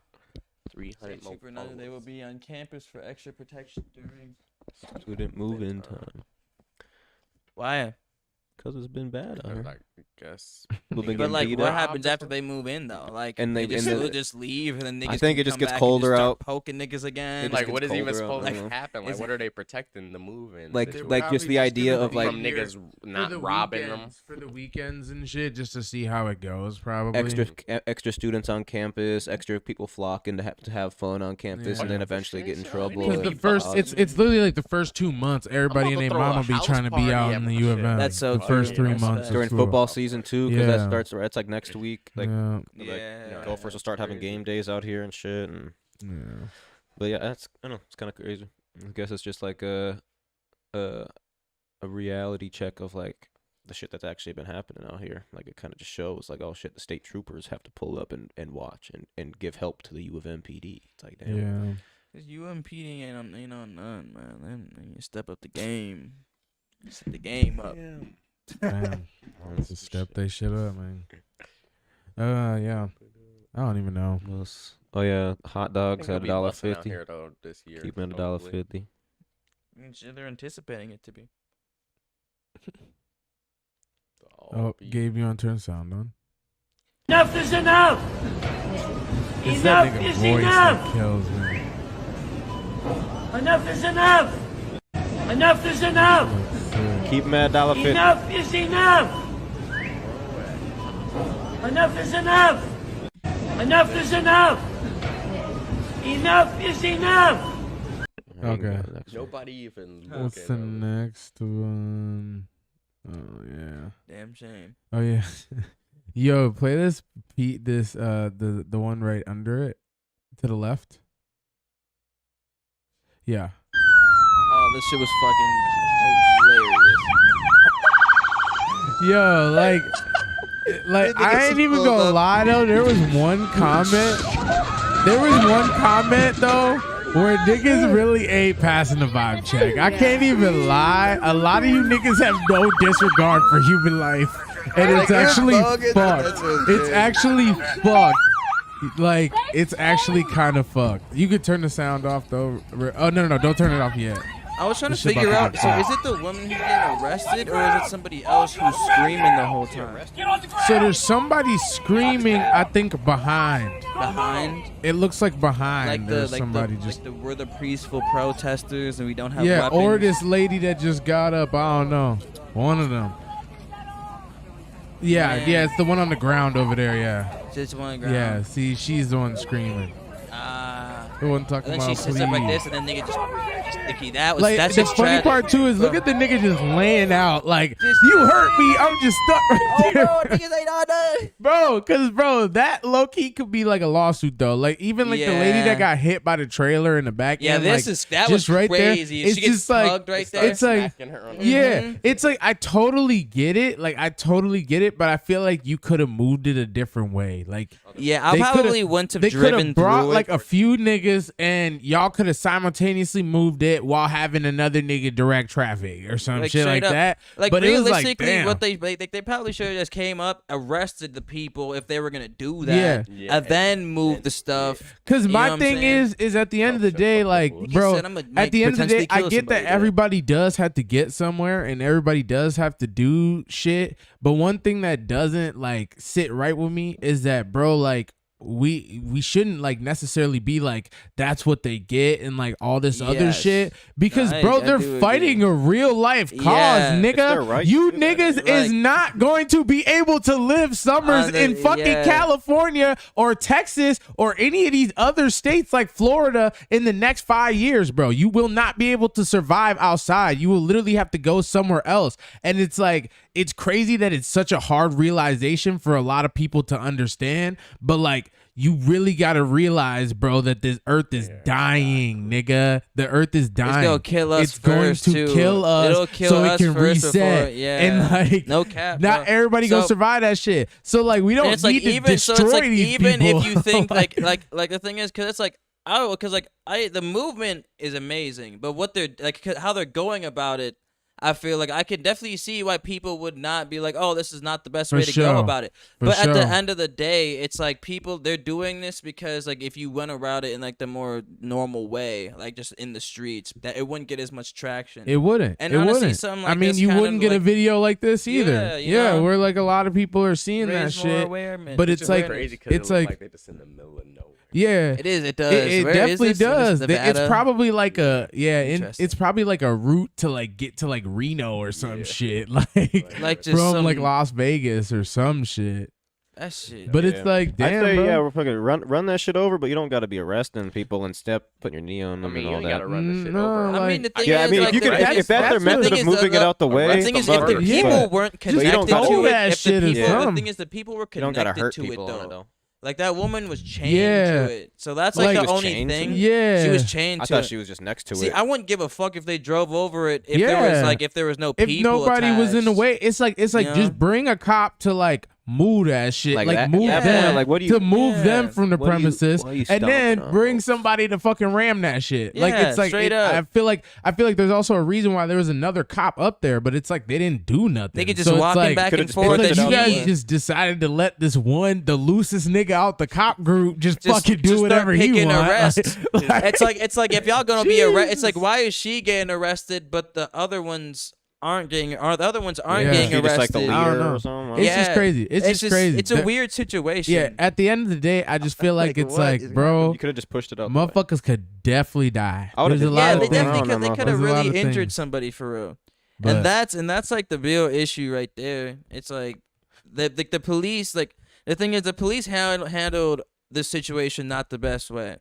300 more Super Nutty, they will followers. be on campus for extra protection during. Student move-in time. Why? Cause it's been bad out here. I guess People been But getting like, beat what up. happens after they move in though? Like, And they they- just, and they'll the- just leave, and then niggas I think can it just come gets back colder and just start out. poking niggas again. It just Like, gets what is even colder out, supposed I to don't know. happen? Like, Is what it- are they protecting the move-in? Like Probably just the just idea gonna of like from niggas not the robbing them. weekends, for the weekends and shit, just to see how it goes. Probably extra students on campus, extra people flocking to have fun on campus, Yeah. and then For eventually sure, get in so trouble. we need because to the be first buzzed. it's literally like the first 2 months. Everybody and to their throw a mama be house trying to be party out at in my the U of shit. M. That's so the first true. 3 That's months facts. of during school. football season too, because Yeah. that starts. It's like next week. Like, Yeah, Yeah. Gophers will start having game days out here and shit. And yeah. but yeah, that's I don't know. It's kind of crazy. I guess it's just like a reality check of like the shit that's actually been happening out here. Like, it kind of just shows like, oh shit, the state troopers have to pull up and watch and give help to the U of M PD. It's like, damn. Yeah. Cause UMPD ain't on none, man. Then you step up the game, set the game up. Damn. Just step they shit up, man. Yeah. I don't even know. What else? Oh yeah, hot dogs at $1.50. Here though this year. Keep them at hopefully. $1.50. Shit, they're anticipating it to be. Oh, Gabe, you on turn sound on? Enough is enough! It's that Enough nigga is voice enough! that kills me. Enough is enough! Enough is enough! Keep them at $1.50. Enough is enough! Enough is enough! Enough is enough! Enough is enough! Okay. Nobody even. What's the next one? Oh yeah. Damn shame. Oh yeah. Yo, play this Pete the one right under it. To the left. Yeah. Oh, this shit was fucking hilarious. Yo, like I ain't even gonna lie though, there was one comment. There was one comment though where niggas really ain't passing the vibe check. I can't even lie. A lot of you niggas have no disregard for human life. And it's actually fucked. It's actually fucked. Like, it's actually kind of fucked. You could turn the sound off though. Oh no, don't turn it off yet. I was trying to This shit figure about out. to So, get is it the woman who's getting arrested, or is it somebody else who's screaming the whole time? So there's somebody screaming, I think behind. Behind, It looks like behind. like There's the somebody just we're the peaceful protesters, and we don't have yeah, weapons. or this lady that just got up. I don't know. One of them. Yeah, Man. yeah, it's the one on the ground over there. Yeah, Just one ground. yeah. See, she's the one screaming. The one talking And then about she sits up like please. this, and then nigga just sticky. That was Like that's the just funny tragic. part too is look at the nigga just laying out like you hurt me. I'm just stuck right there. Oh, bro, niggas ain't all done. Bro, cause bro, that low key could be like a lawsuit though. Like even like the lady Yeah. that got hit by the trailer in the back Yeah, end. this like, is that just was right crazy. there. She gets hugged right there. It's like Smacking her on the yeah, it's like I totally get it. Like I totally get it, but I feel like you could have moved it a different way. Like Yeah, I they probably coulda- wouldn't have they could driven have brought through like it. a few niggas and y'all could have simultaneously moved it while having another nigga direct traffic or some Like, shit straight like up. that. Like but it was like realistically, damn. what they probably should have just came up, arrested the people if they were gonna do that, Yeah. and then move the stuff. Cause You know my what I'm thing saying? is at the end of the day, like, He bro, said, "I'ma at the end of the day, potentially I kill get that somebody." everybody does have to get somewhere and everybody does have to do shit. But one thing that doesn't like sit right with me is that, bro, like, we shouldn't like necessarily be like that's what they get and like all this other Yes. shit because I bro do they're agree. fighting a real life cause Yeah. It's their nigga right you to do that. niggas is Like- not going to be able to live summers in fucking yeah. California or Texas or any of these other states like Florida in the next 5 years, bro. You will not be able to survive outside. You will literally have to go somewhere else. And it's like, it's crazy that it's such a hard realization for a lot of people to understand. But like, you really got to realize, bro, that this earth is dying, nigga. The earth is dying. It's gonna kill us It's going first, to too. kill us It'll kill so us it can first reset. before- yeah. And like, No cap, not bro. everybody gonna So- survive that shit. So like, we don't And it's need like to even destroy so it's like these even people. if you think like the thing is because it's like I because like the movement is amazing, but what they're like how they're going about it, I feel like I could definitely see why people would not be like, oh, this is not the best For way to sure. go about it. For But at the sure. end of the day, it's like people, they're doing this because like if you went around it in like the more normal way, like just in the streets, that it wouldn't get as much traction. It wouldn't. And it honestly, wouldn't. something I like mean, this you kind wouldn't of, get a like- video like this either. Yeah, you Yeah, know? where like a lot of people are seeing that Raise more shit. awareness. But It's it's like crazy because it's it look like like they just in the middle of nowhere. yeah. It is. It does. It Where is definitely this? This is does. It's Nevada? probably like a Interesting. it's probably like a route to like get to like Reno or some Yeah. shit like Like just from some, like Las Vegas or some shit. that shit. But Yeah. it's like I damn, say, bro. yeah, we're fucking run that shit over, but you don't got to be arresting people and putting your knee on I them mean, and you all ain't gotta that. run the shit No, over. I mean, the thing Yeah, I is, mean, like, if you could, the- if that's their the method thing of is, moving it out the way, The thing is, fuck if the it. people But weren't Just connected don't to gotta- it, that if shit the is people, the dumb. thing is, the people were you don't gotta connected hurt to it people on it though. though. Like that woman was chained Yeah. to it, so that's Like- like She the was only chained to thing. it? Yeah. She was chained I to thought it. she was just next to See, it. I wouldn't give a fuck if they drove over it if Yeah. there was no If people nobody was in the attached. way, it's like You know? just bring a cop to like move that shit, Like like that- move yeah. them, Like, what do you- to move yeah. them from the What are you- premises, what are you and then stomping on, bring bro? somebody to fucking ram that shit. Like Yeah, it's like straight up. I feel like there's also a reason why there was another cop up there, but it's like they didn't do nothing. They could just So it's walk like, him back could've and just forth. pushed It's like it you out the guys way. just decided to let this one, the loosest nigga out the cop group, just fucking do just start whatever he picking wants. arrests. It's like if y'all gonna be arrested, it's like Jesus. why is she getting arrested but the other ones aren't getting Yeah. getting She just like arrested? the I don't leader know. or something. It's Yeah. just crazy. It's just crazy. It's a That- weird situation. Yeah, at the end of the day, I just feel like Like, it's what like, is bro, You could have just pushed it up. the way. motherfuckers could definitely die. I would've There's a just- lot Yeah, of they things, definitely no, could. no, They no. could There's have a lot really of injured things. somebody for real. but And that's like the real issue right there. It's like the police, like the thing is the police handled the situation not the best way,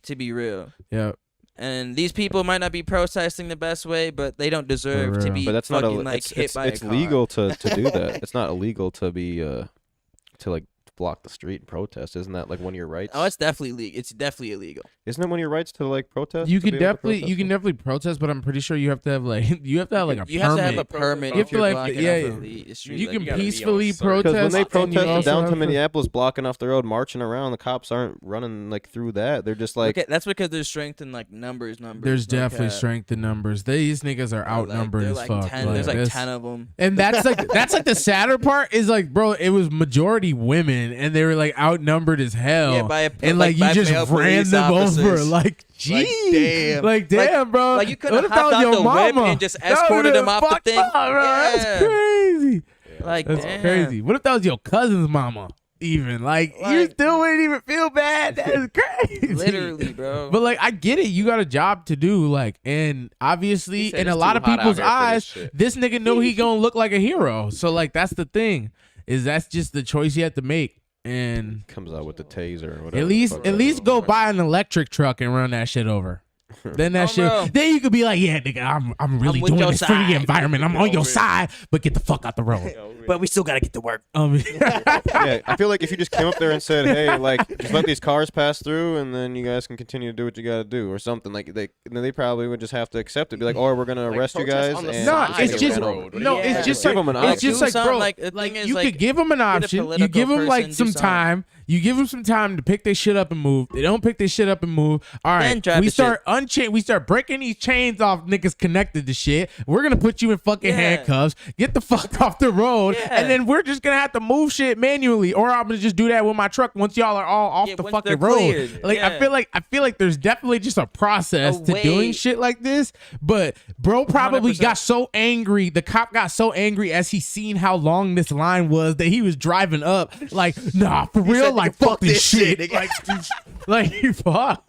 to be real. yeah, And these people might not be protesting the best way, but they don't deserve to real. be But that's not fucking a, like hit by it's a car. legal to do that. It's not illegal to be to like block the street and protest. Isn't that like one of your rights? Oh, it's definitely legal. It's definitely illegal. Isn't it one of your rights to like protest? you to can be able to definitely protest? definitely protest, but I'm pretty sure you have to have like you have to have like a You permit. have to have a permit You have if to, you're like, blocking yeah, off yeah. the street. You Like, can you gotta be on peacefully certain- protest. Because when they and you protested also have downtown to- Minneapolis, blocking off the road, marching around, the cops aren't running like through that. They're just like, okay, that's because there's strength in like numbers. There's no definitely cap. strength in numbers. These niggas are Like, outnumbered they're as like fuck. 10, there's like that's- 10 of them. And that's like the sadder part is like, bro, it was majority women, and they were like outnumbered as hell. Yeah, by and like by you just male ran police them over, officers. like, gee, damn. like damn, bro. Like you could What have if that hopped was out your the whip mama? and just That would've escorted been him off the fucked thing. up, bro. Yeah. That's crazy. Like That's damn. crazy. What if that was your cousin's mama? Even like you Like- still wouldn't even feel bad. That is crazy. Literally, bro. But like I get it, you got a job to do, like, and obviously He said in a it's lot too of hot out people's here for this eyes, shit. this nigga know he gonna look like a hero. So like that's the thing, is that's just the choice you have to make. And comes out with the taser or whatever. at the least fuck at that least is. go buy an electric truck and run that shit over. Then that Oh, shit, bro. then you could be like, yeah, nigga, I'm really with doing your this for the side. environment. I'm on your Over it. side, but get the fuck out the road. But we still gotta get to work. Yeah, I feel like if you just came up there and said, "Hey, like, just let these cars pass through, and then you guys can continue to do what you got to do," or something, like they probably would just have to accept it. Be like, "Oh, we're gonna Like, arrest you protest guys." on the and No, side it's of just the road. no, Yeah. it's just Give like them an it's option. just Do like something bro, like- the like thing is, you like, could give them an get a option. You political give them like person, do some something. time. You give them some time to pick their shit up and move. They don't pick their shit up and move. All Then right, drive we the start unchain. We start breaking these chains off niggas connected to shit. We're gonna put you in fucking Yeah. handcuffs. Get the fuck off the road, Yeah. and then we're just gonna have to move shit manually, or I'm gonna just do that with my truck once y'all are all off Yeah, the once fucking they're road. cleared. Like Yeah. I feel like there's definitely just a process A to doing way. shit like this. But bro probably 100%. got so angry. The cop got so angry as he seen how long this line was that he was driving up. Like, nah, for real, said, like "Nigga, fuck this shit. nigga." Like fuck.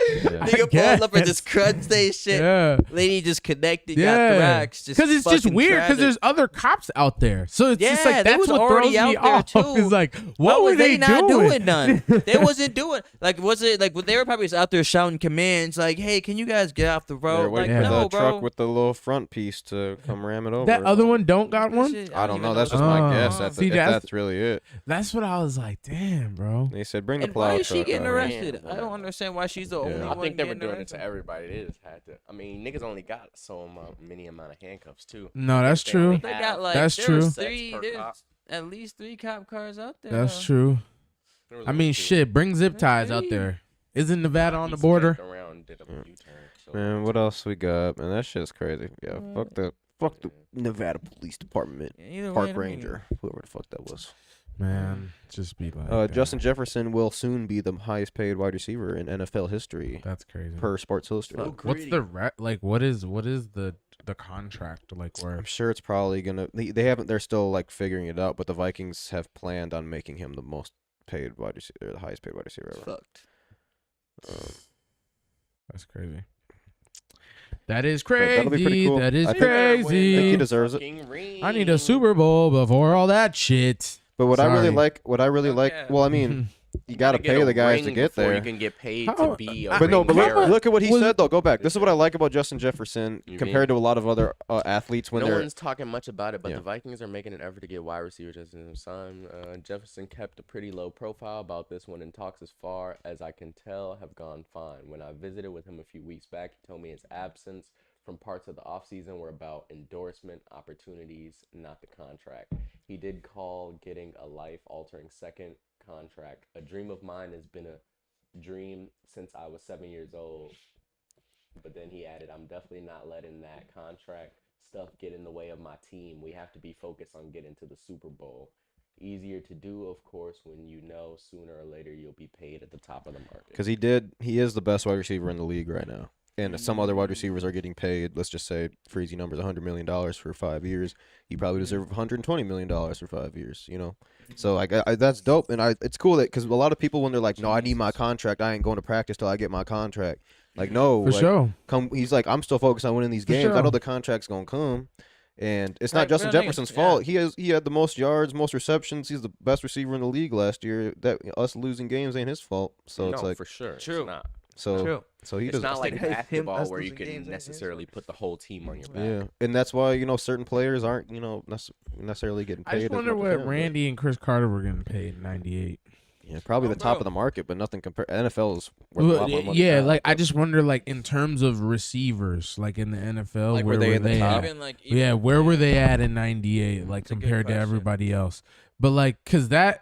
Yeah. Nigga guess. pulled up at this crud station. Yeah. Lady just connected, got the Yeah, racks. because it's just fucking weird. Because tragic. there's other cops out there, so it's just Yeah, like they that's was what already throws me out there, off. too. Is like, what were were they not doing? none? They wasn't doing like was it like they were probably just out there shouting commands like, "Hey, can you guys get off the They're road?" Like, waiting Yeah. for no, the bro. truck with the little front piece to come ram it over. That or other something. one don't got one. Shit, I don't know. even That's know. just my Oh. guess. That's See, if that's- that's really it. That's what I was like, damn, bro. They said, "Bring the And plow why is she truck getting out." arrested? Yeah. I don't understand why she's the only Yeah. I one. think they were getting doing it arrested. to everybody. They just had to. I mean, niggas only got many amount of handcuffs too. No, that's They true. only They have got like That's there's true. sets three. per There's cop. at least 3 cop cars out there. That's though. true. There was I only mean, two. shit. Bring zip ties out Hey. there. Isn't Nevada on the He border? sped around, did a U-turn. Man, what else we got? Man, that shit's crazy. Yeah, fuck the Nevada Police Department, Yeah, either way, Park I mean, Ranger, whoever the fuck that was. Man, just be like Justin Jefferson will soon be the highest paid wide receiver in NFL history That's crazy. per Sports Illustrated. So What's the what is the contract like? Where I'm sure it's probably gonna. They haven't. They're still like figuring it out. But the Vikings have planned on making him the most paid wide receiver, the highest paid wide receiver ever. Fucked. that's crazy. That is that'll be pretty crazy. cool. That is I think- I think he crazy. deserves it. I need a Super Bowl before all that shit. But what I really Sorry. like, yeah. well, I mean, you got to Gotta get pay a the guys to ring get before there. You can get paid How- to be a I- But no, ring but bearer. look at what he Was- said though. Go back. This is what I like about Justin Jefferson You compared to a lot of other athletes when No they're. one's talking much about it, but Yeah. the Vikings are making an effort to get wide receivers as in son. Jefferson kept a pretty low profile about this one, and talks as far as I can tell have gone fine. When I visited with him a few weeks back, he told me his absence from parts of the offseason were about endorsement opportunities, not the contract. He did call getting a life-altering second contract a dream of mine. Has been a dream since I was 7 years old. But then he added, I'm definitely not letting that contract stuff get in the way of my team. We have to be focused on getting to the Super Bowl. Easier to do, of course, when you know sooner or later you'll be paid at the top of the market. Because he is the best wide receiver in the league right now. And some other wide receivers are getting paid, let's just say, for easy numbers, $100 million for 5 years. He probably deserves $120 million for 5 years, you know? So I that's dope. And it's cool that because a lot of people, when they're like, no, I need my contract, I ain't going to practice till I get my contract. Like, no. For like, sure. He's like, I'm still focused on winning these games. I sure. know the contract's going to come. And it's not Right, Justin real niggas, Jefferson's yeah. fault. He had the most yards, most receptions. He's the best receiver in the league last year. That us losing games ain't his fault. So it's no, like for sure. True. It's not. True. so he It's does. not like Hey, him, basketball us where you losing can games ain't his necessarily put the whole team on your back. Yeah, and that's why certain players aren't necessarily getting paid. I just as wonder much as what him, but- Randy and Chris Carter were getting paid in '98. Yeah, probably the top of the market, but nothing compared. NFL is worth a lot more money. Yeah, now, like I but- just wonder, like in terms of receivers, like in the NFL, Like, where were they were in the they top? at? Yeah, where were they at in '98, like It's a good compared to question. everybody else? But like, cause that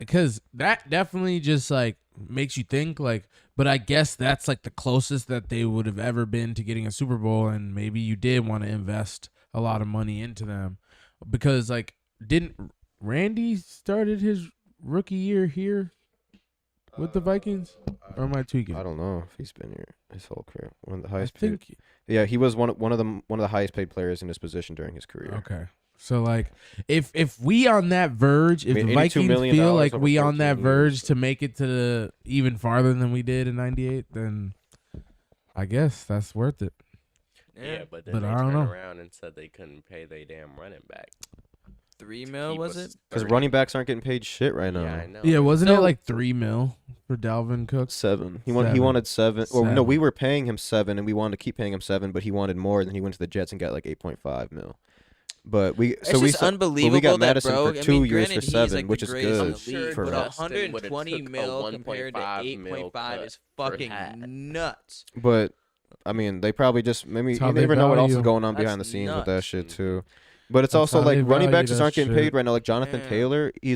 definitely just like makes you think, like. But I guess that's like the closest that they would have ever been to getting a Super Bowl, and maybe you did want to invest a lot of money into them, because like didn't Randy started his rookie year here with the Vikings, or am I tweaking? I don't know if he's been here his whole career. One of the I highest paid. think Yeah, he was one of the highest paid players in his position during his career. okay. So like, if we on that verge, if I mean, the $82 Vikings million feel like over we on 14 that years, verge so- to make it to the even farther than we did in '98, then I guess that's worth it. Yeah, but then But they I don't turned know. around and said they couldn't pay their damn running back. $3 million was it? Because running backs aren't getting paid shit right now. Yeah, I know. Yeah, wasn't it So- like $3 million for Dalvin Cook? 7. He Seven. wanted 7. Well, no, Seven. we were paying him 7, and we wanted to keep paying him 7, but he wanted more. Then he went to the Jets and got like 8.5 mil. But we It's just but unbelievable we got that, Madison bro. for I 2 mean, years granted, for he's, 7, like, which the is greatest in good the league, for but us. 120 Justin mil would've compared to took a 1.5 8.5 is cut for fucking hat. nuts. But I mean, they probably just maybe That's you how they never know what else is value. going on That's behind the scenes with that nuts. shit too. But it's That's also how like they running value backs just that aren't getting shit. paid right now. Like Jonathan Yeah. Taylor, he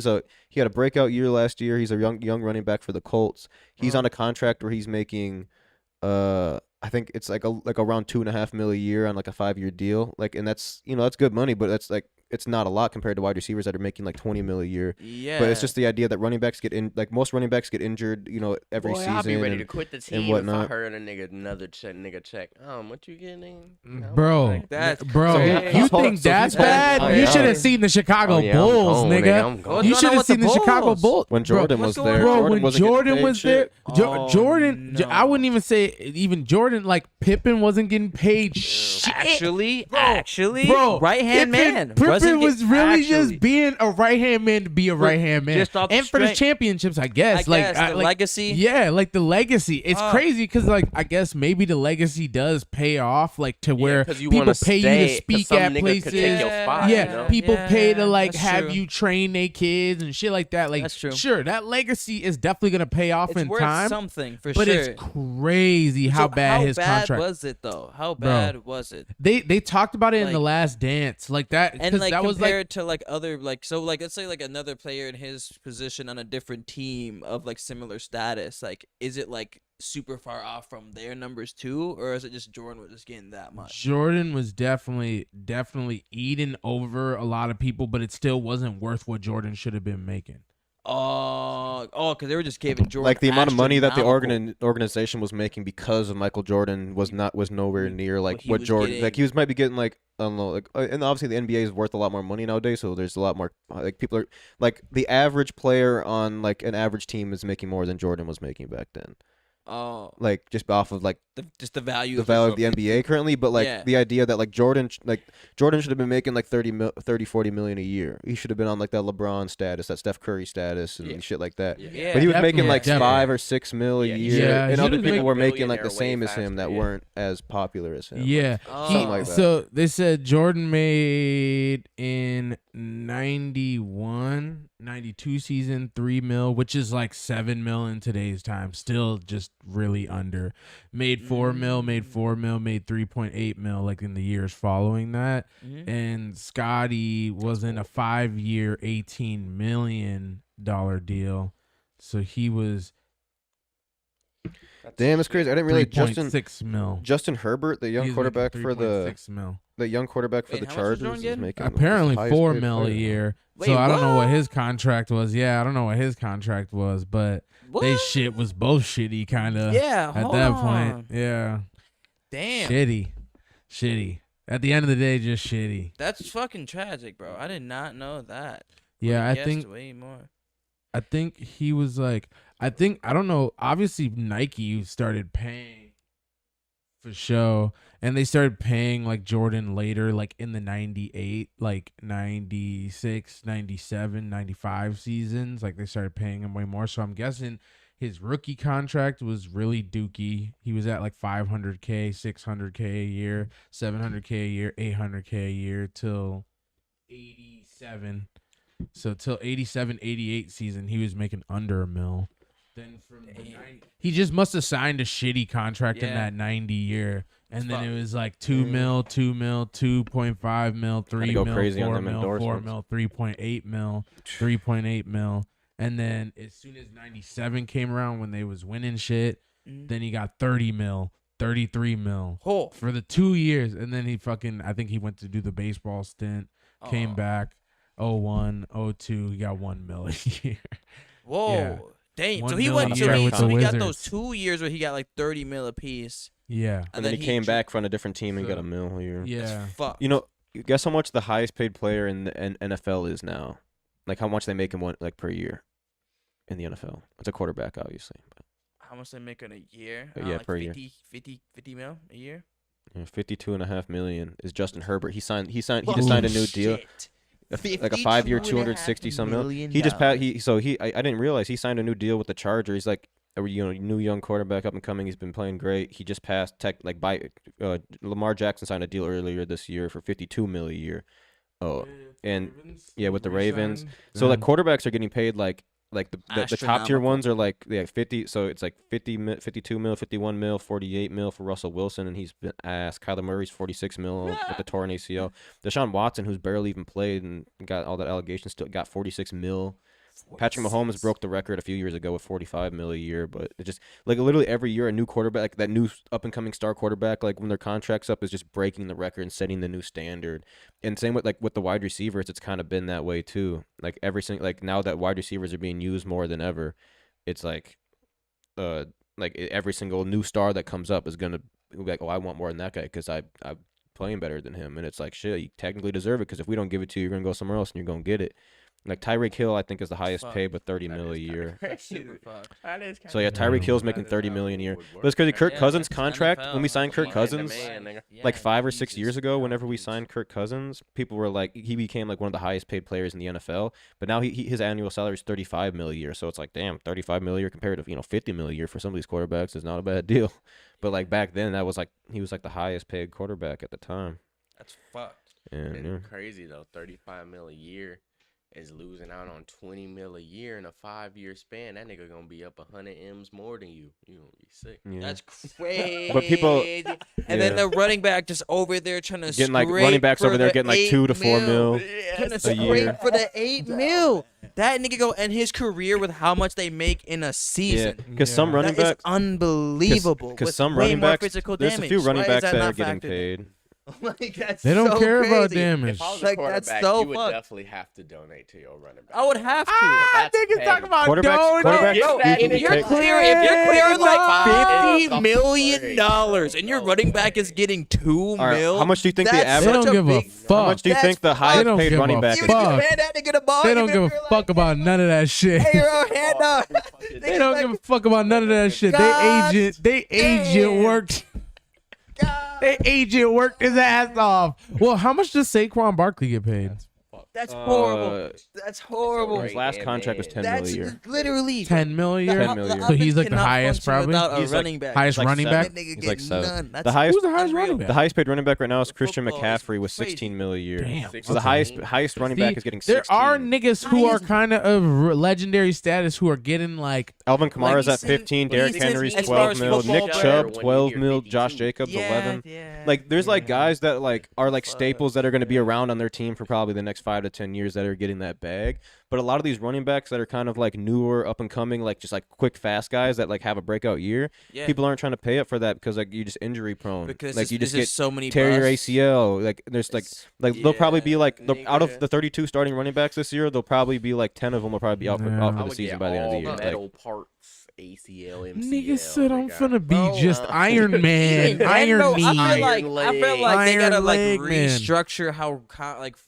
had a breakout year last year. He's a young running back for the Colts. He's on a contract where he's making I think it's like around 2.5 mil a year on like a 5-year deal. Like, and that's that's good money, but that's like it's not a lot compared to wide receivers that are making like 20 mil a year. Yeah. But it's just the idea that running backs most running backs get injured, every Boy, season. I'll be ready and- to quit the and team if I whatnot. heard a nigga check. What you getting? No, Bro, like- That's bro, crazy. you Hold on, think so that's he's holding- bad? oh, You yeah. should have seen the Chicago Oh, yeah, I'm Bulls, gone, nigga. I'm gone. What's You going should on have with the seen the Chicago Bulls? Bulls. When Jordan what's was going there, on? Bro, when wasn't getting Jordan paid was shit. there, Oh, Jordan, I no. wouldn't even say even Jordan, like Pippen wasn't getting paid shit. Actually, Bro, right hand man. Pippen Wasn't was get- really actually. just being a right hand man to be a right hand man, just off the and for the strength- championships, I guess. I guess, the legacy. Yeah, like the legacy. It's Oh. crazy because, like, I guess maybe the legacy does pay off, like to where 'cause you people wanna pay you stay, to 'cause speak some at nigga places. could take your spot, Yeah, you know? people pay to like that's have true. you train their kids and shit like that. Like, That's true. sure, that legacy is definitely gonna pay off It's in worth time. something for But sure. it's crazy how bad his contract. was it though? How bad was it? They talked about it in the Like- Last Dance, like that, And because like that was like compared to like other let's say like another player in his position on a different team of like similar status, like is it like super far off from their numbers too, or is it just Jordan was just getting that much? Jordan was definitely eating over a lot of people, but it still wasn't worth what Jordan should have been making. Because they were just giving Jordan Like the amount of money that the astronomical. organization was making because of Michael Jordan was nowhere near like he what was Jordan getting- like he might be getting like I don't know like and obviously the NBA is worth a lot more money nowadays, so there's a lot more like people are like the average player on like an average team is making more than Jordan was making back then. Oh, Like just off of like just the value the value of the NBA currently, but like Yeah. the idea that like Jordan should have been making like 40 million a year. He should have been on like that LeBron status, that Steph Curry status, and shit like that. Yeah. But he was Definitely, making like definitely. 5 or 6 mil a Yeah, year, yeah, and he other was people making were making like millionaire the same way as him that faster, yeah. weren't as popular as him. Yeah. Oh. Something like that. So they said Jordan made in 91, 92 season 3 mil, which is like 7 mil in today's time. Still just really under. Made 4 mil, made 4 mil, made 3.8 mil like in the years following that. Mhm. And Scotty was in a 5-year, $18 million deal. So he was Damn, it's crazy. I didn't realize 3.6 mil. Justin Herbert, the He young was quarterback making for the 3.6 mil. young quarterback for Wait, the how much was Chargers, Jordan is getting? making Apparently the highest 4 paid mil a player. year. Wait, So I don't know what what? his contract was. Yeah, I don't know what his contract was, but they What? shit was both shitty kind of Yeah, at hold that on. point. Yeah. Damn. Shitty. At the end of the day, just shitty. That's fucking tragic, bro. I did not know that. Yeah, Would've I think guessed way more. he was like, I don't know. Obviously, Nike started paying for show, and they started paying like Jordan later, like in the 98, like 96, 97, 95 seasons. Like they started paying him way more. So I'm guessing his rookie contract was really dookie. He was at like 500K, 600K a year, 700K a year, 800K a year till 87. So till 87, 88 season, he was making under a mil. Then from the 90, he just must have signed a shitty contract in Yeah. that 90 year. And then Fuck. it was like 2 mil, 2 mil, 2.5 mil, 3 go mil, crazy on 4 them mil, 4 endorsements. mil, 3.8 mil, 3.8 mil. And then as soon as 97 came around when they was winning shit, Mhm. then he got 30 mil, 33 mil Oh. for the 2 years. And then he I think he went to do the baseball stint, came Oh. back, 01, 02, he got 1 mil a year. Whoa. Yeah. Dang. 1 So he mil went a to year he, with so the he got those Wizards. 2 years where he got like 30 mil apiece. Yeah. And then he came tr- back from a different team and got So- a mil a year. Yeah. Fuck. You know, guess how much the highest paid player in the NFL is now? Like how much they make him like per year in the NFL? It's a quarterback, obviously. But, How much they make in a year? Yeah, like per year. 50 mil a year? 52.5 million is Justin Herbert. He just Whoa, signed a new deal. shit. Like a 5-year, 52.5 260 some mil. million He just dollars. I didn't realize he signed a new deal with the Chargers. He's like a new young quarterback up and coming. He's been playing great. He just passed Lamar Jackson signed a deal earlier this year for 52 mil a year. Oh, and yeah, with the Ravens. So like quarterbacks are getting paid like the top tier Astronomical. ones are like 50. So it's like 52 mil, 51 mil, 48 mil for Russell Wilson, and he's been ass. Kyler Murray's 46 mil with the torn ACL. Deshaun Watson, who's barely even played and got all that allegations, still got 46 mil. Patrick Mahomes broke the record a few years ago with 45 mil a year, but it just like literally every year a new quarterback, like that new up and coming star quarterback, like when their contract's up, is just breaking the record and setting the new standard. And same with with the wide receivers, it's kind of been that way too. Like now that wide receivers are being used more than ever, it's like every single new star that comes up is gonna be like, oh, I want more than that guy because I'm playing better than him, and it's like shit, you technically deserve it because if we don't give it to you, you're gonna go somewhere else and you're gonna get it. Like Tyreek Hill, I think is the highest paid with 30 mil a year. Super fuck. So yeah, Tyreek Hill's making 30 million a year. But it's crazy. Kirk Yeah, Cousins' that's contract NFL. when we signed Kirk He's Cousins, the man, nigga. like Yeah, 5 or he's 6 just years ago, whenever we huge. signed Kirk Cousins, people were like, he became like one of the highest paid players in the NFL. But now his annual salary is 35 mil a year. So it's like, damn, 35 mil a year compared to 50 mil a year for some of these quarterbacks is not a bad deal. But like back then, that was like he was like the highest paid quarterback at the time. That's fucked. And yeah. It's crazy though. 35 mil a year is losing out on 20 mil a year in a 5-year span. That nigga gonna be up 100 M's more than you. You gonna be sick. Yeah. That's crazy. But people- and then yeah. the running back just over there trying to Getting like scrape running backs for over there the getting like 8 2 to 4 mil. Trying to a scrape year. for the 8 mil. That nigga go end his career with how much they make in a Yeah, season. because some Yeah. running That is backs, unbelievable. because with some way running more backs, physical there's damage. a few running Why is backs that are not getting factored in? paid. Like that's They don't so care about crazy. damage. If I was a Like, that's quarterback, so you would fucked. definitely have to donate to your running back. I would have to. That's Niggas petty. talking about Quarterbacks- donate. quarterbacks- that if in you're it, Clear, like, if you're clearing like $5 $50 off the million break, and your bro, running no back is way. getting $2 All right, mil, how much do you think the that's average- They such don't give a big- fuck. How much do you think the That's highest They don't paid give running a back Even is? if you fuck. hand that nigga the ball, They don't even give if a you're fuck like, about none of that shit. Hey, bro, hand up. They don't give a fuck about none of that shit. God They agent damn. worked. God, They agent worked his ass off. Well, how much does Saquon Barkley get paid? that's horrible. Uh, That's horrible. His last contract was 10 mil a That's year. literally 10 mil a year. 10 mil a year. So he's like the cannot highest, function probably. without a He's like running back. highest like running seven. back. That nigga He's like get seven. none. That's The highest, Who's the highest unreal. running back? the highest paid running back right now is Christian Football is McCaffrey with crazy. 16 mil a year. Damn. So the highest running back is getting 16. There are niggas who are Highest- kind of legendary status who are getting like Alvin Kamara's at decent- 15. Derrick decent Henry's as 12 far as mil. football Nick player, Chubb when you 12 hear mil. 52. Josh Jacobs Yeah, 11. yeah, Like there's like yeah. guys that like are like Fuck. staples that are going to be around on their team for probably the next 5 to 10 years that are getting that bag. But a lot of these running backs that are kind of like newer, up and coming, like just like quick, fast guys that like have a breakout year, Yeah. people aren't trying to pay up for that because like you just injury prone. Because like you just there's get so many tear your busts. ACL. Like there's like It's- they'll probably be yeah, like out of nigga. the 32 starting running backs this year, they'll probably be like 10 of them will probably be out for, Yeah. out I for the would season get by the end of the all year. Like, metal parts, ACL, MCL. niggas said I'm nigga. finna be Bro, just Iron Man, Yeah, Iron no, Knee. I feel like they gotta Iron like leg man. restructure how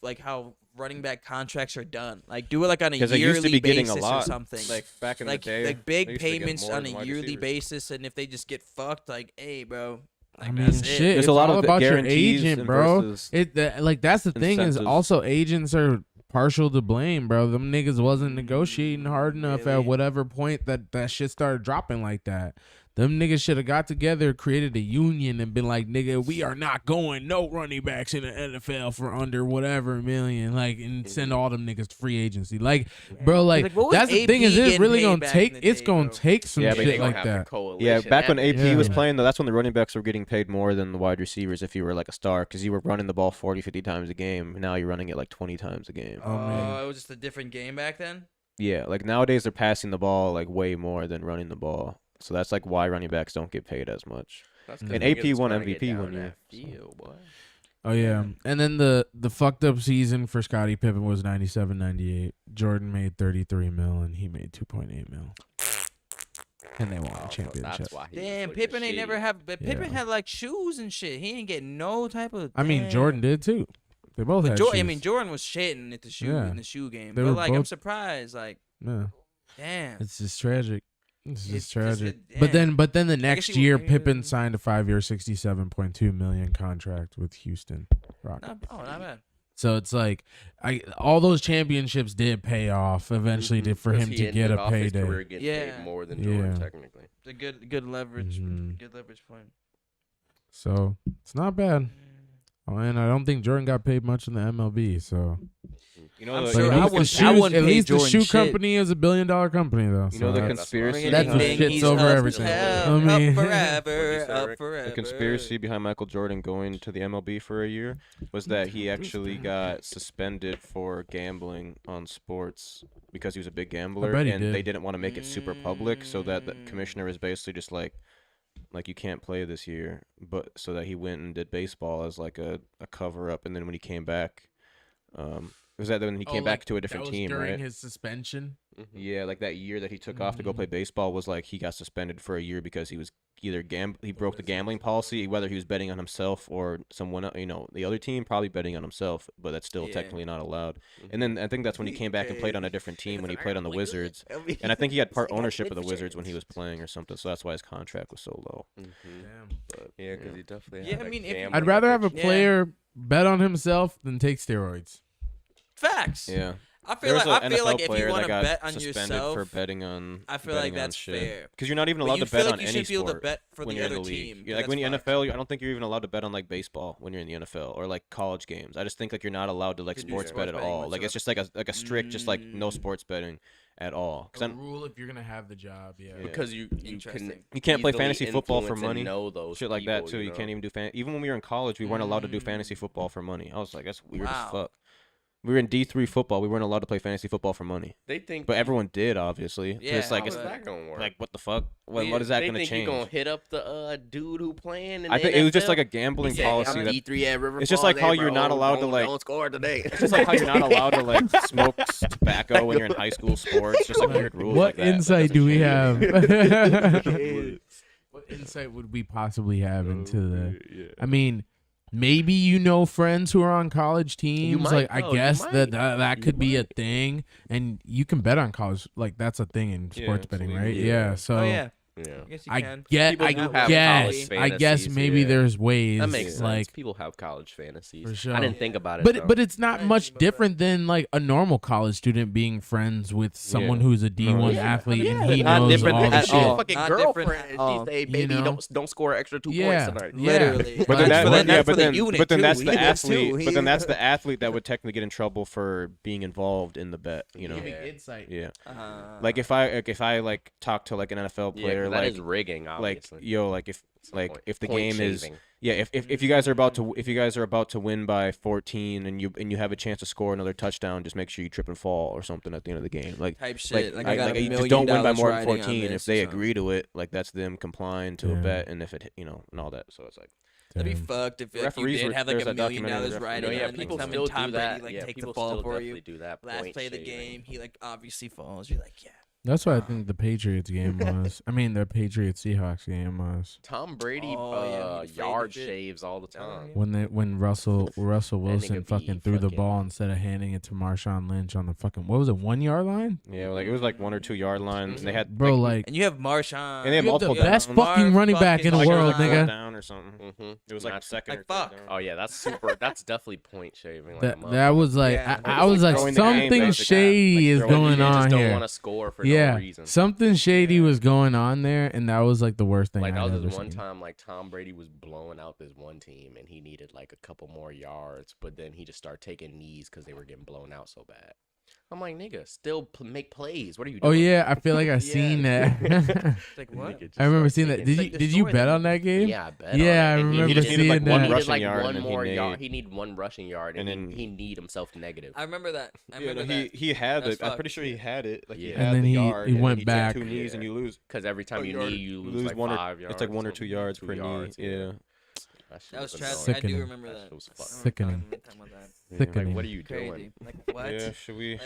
like how running back contracts are done. Like do it like on a 'Cause they yearly used to be getting basis a lot. or something. like back in like the day, like they big used to get payments more on than a wide yearly receivers. basis, and if they just get fucked, like, hey, bro. Like, I mean, that's shit. it. There's It's a lot all of about your guarantees agent, and bro. versus Like that's the thing is incentives. also agents are partial to blame, bro. Them niggas wasn't negotiating hard enough Really? at whatever point that shit started dropping like that. Them niggas should have got together, created a union, and been like, nigga, we are not going no running backs in the NFL for under whatever million, like, and send all them niggas to free agency. Like, bro, like, Like, what was that's the thing is, AP it's really getting gonna paid back take, in the it's day, gonna bro? take some Yeah, but They shit gonna like have the that. coalition. Yeah, back when That AP Yeah. was playing, though, that's when the running backs were getting paid more than the wide receivers if you were like a star because you were running the ball 40, 50 times a game. Now you're running it like 20 times a game. Oh, man. It was just a different game back then. Yeah, like nowadays they're passing the ball like way more than running the ball. So that's like why running backs don't get paid as much. That's 'cause And niggas AP won trying to get MVP down one year, that field, boy. Oh yeah. And then the fucked up season for Scottie Pippen was 97-98. Jordan made 33 mil and he made 2.8 mil. And they won Oh, the so championship. that's why he was Damn, looking Pippen ain't shitty. never have. But Pippen Yeah. had like shoes and shit. He ain't get no type of. I mean, damn. Jordan did too. They both But had Jordan, I shoes. mean, Jordan was shitting at the shoe Yeah. in the shoe game. They But were like, I'm both- surprised. Like, Yeah. damn. It's just tragic. It's It's just just tragic. a- But damn. then the guess next he year, would- Pippen signed a 5-year, $67.2 million contract with Houston Rockets. Not bad. So it's like, all those championships did pay off eventually for 'Cause him he to get ended a off his payday. career getting Yeah. paid more than Jordan, Yeah. technically. It's a good leverage. Mhm. Good leverage point. So it's not bad. Oh, and I don't think Jordan got paid much in the MLB. So You know, I'm the, but sure at I least the wouldn't- shoes, I wouldn't at pay least the Jordan shoe shit. company is $1 billion company though. You know so the that's- conspiracy. That's what behind- shit's over everything. I mean- Up What'd forever, you say, up Rick? forever. The conspiracy behind Michael Jordan going to the MLB for a year was that he actually got suspended for gambling on sports because he was a big gambler, bet he and did. they didn't want to make it super public, so that the commissioner is basically just like you can't play this year, but so that he went and did baseball as like a cover up, and then when he came back, was that when he came back to a different team, during right? his suspension. Yeah, like that year that he took off to go play baseball was like he got suspended for a year because he was either he broke the gambling policy, whether he was betting on himself or someone else, the other team probably betting on himself, but that's still Yeah. technically not allowed. And then I think that's when he came back and played on a different team when he played on the Wizards. And I think he had part ownership of the Wizards when he was playing or something, so that's why his contract was so low. But, Yeah, because he definitely. Yeah, had I a mean, if- gambling I'd rather have a addiction. Yeah. player bet on himself than take steroids. Facts. yeah. I feel There's like an if NFL you player want that to got bet on suspended yourself, for betting on. I feel like betting on that's shit. fair. Because you're not even But allowed you to feel bet like on you any should be able to sport bet for when the you're in other the league. team. You're but like when you're that's NFL, I don't think you're even allowed to bet on like baseball when you're in the NFL or like college games. I just think like you're not allowed to like Could do sports sports bet at betting all. much Like it's enough. just like a strict, just like no sports betting at all. Because rule if you're gonna have the job, yeah. Because you can Interesting. you can't play easily fantasy football for influence and money. know those Shit like that people, too. You know? can't even do even when we were in college, we weren't allowed to do fantasy football for money. I was like, that's weird Wow. as fuck. We were in D3 football. We weren't allowed to play fantasy football for money, They think, but everyone did, obviously. 'Cause Yeah, it's like how it's is that gonna work? like what the fuck? What is that they gonna think change? You gonna hit up the dude who playing? In I the think it was just NFL? like a gambling He said, policy I'm that D3 at River it's just Falls, like how hey, you're not bro, allowed to don't- like. don't score today. It's just like how you're not allowed to like smoke tobacco when you're in high school sports. Just like weird rules. What like that. insight do we have? Yeah. What insight would we possibly have into the? Yeah. I mean, maybe you know friends who are on college teams. might, Like I though, you guess might. that You could be a might. thing, and you can bet on college. Like that's a thing in Yeah, sports it's betting, legal. right? Yeah. Yeah. So Oh yeah, Yeah. I guess you I can. get. People I do have guess. college I guess fantasies, maybe yeah. there's ways. That makes sense. like, People have college fantasies. For sure. I didn't think about it. though. But it's not I didn't much think about different than like a normal college student being friends with someone who's a D1 yeah, athlete and yeah, he not knows different all the at shit. all. fucking Not different girlfriend. at all. She say, You "Baby, know? don't score extra 2 Yeah. points tonight." Yeah. Literally. But then That's for that, the- yeah, that's but for the then, unit, but then too. that's the He does, too. athlete. But then He- that's the athlete that would technically get in trouble for being involved in the bet. You know. Yeah. insight. Yeah. Uh, Like if I like talk to like an NFL Yeah, player, 'cause that like is rigging, like obviously. yo, like if Some like point- if the point game is shaving. yeah, if you guys are about to win by 14 and you have a chance to score another touchdown, just make sure you trip and fall or something at the end of the game. Like type shit. Like, I got you $1 just million don't win by more than riding on 14. If this they or something. agree to it, like that's them complying to a Yeah. bet, and if it and all that. So it's like That'd be Damn. fucked if like, you Referees did were- have like there's $1 a million documentary riding referee- No, on yeah, it. people Like, still Tom do Brady that. like Yeah, take the people fall still for definitely you. do that. Last point play of the shaving. game, he like obviously falls. You're like, yeah. That's what I think the Patriots game was. I mean, the Patriots Seahawks game was Tom Brady Oh, yeah, he'd fade yard the shit. shaves all the Oh, time. yeah. when Russell Wilson nigga be fucking threw the fucking- ball instead of handing it to Marshawn Lynch on the fucking what was it 1 yard line? yeah, like it was like 1 or 2 yard lines. And they had Bro, like And you have Marshawn. And they have you have the multiple best downs. fucking running back in the like, it was world, like fourth nigga. down or something. Mm-hmm. It was like Not- second like, or third fuck. down. Oh yeah, that's super. That's definitely point shaving. Like That a that was like Yeah. I was like throwing the game, something basically. shady is Like throwing going the game, on just don't here. want to score for Yeah, no reason. something shady was going on there, and that was like the worst thing Like I'd that was ever this one seen. time, like Tom Brady was blowing out this one team, and he needed like a couple more yards, but then he just started taking knees because they were getting blown out so bad. I'm like, nigga, still make plays. What are you doing? Oh yeah, I feel like I seen that. It's like what? Nigga just I remember started seeing that. taking- Did It's you like did you destroy bet them. on that game? Yeah, I bet. Yeah, on I it. And remember He just needed, seeing like, one that. He needed rushing like yard, one and then he more made- yard. He needed one rushing yard, and And then then- he need himself negative. I remember that. I Yeah, remember no, that. he had That's it. I'm fucked. pretty sure he had it. Like he Yeah. had And then the he- yard, he and went then back. Took 2 knees Yeah. and you lose. Because every time you yard. knee, you You lose like one 5 or yards. it's like 1 or something. 2 yards 2 per yards, knee. Yeah. That, shit That was was trash. annoying. I do Sickening. remember That that. shit was I fucked. remember Sickening. talking about that. Yeah. Sickening. Like, what are you Crazy. doing? Like what? Yeah, should we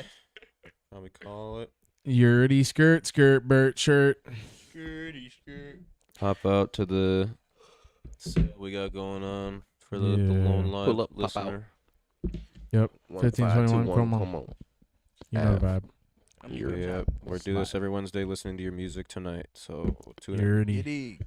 probably call it? Yurdy skirt Bert shirt. Hop out to the sale we got going on for the Yeah. Lone Live Pull up, pop out. listener. Yep, 1, 15, 5, 21, 2, 1, come on. come on. You know the vibe. You're Yeah, we're do this every Wednesday listening to your music tonight. So tune in. Yurdy.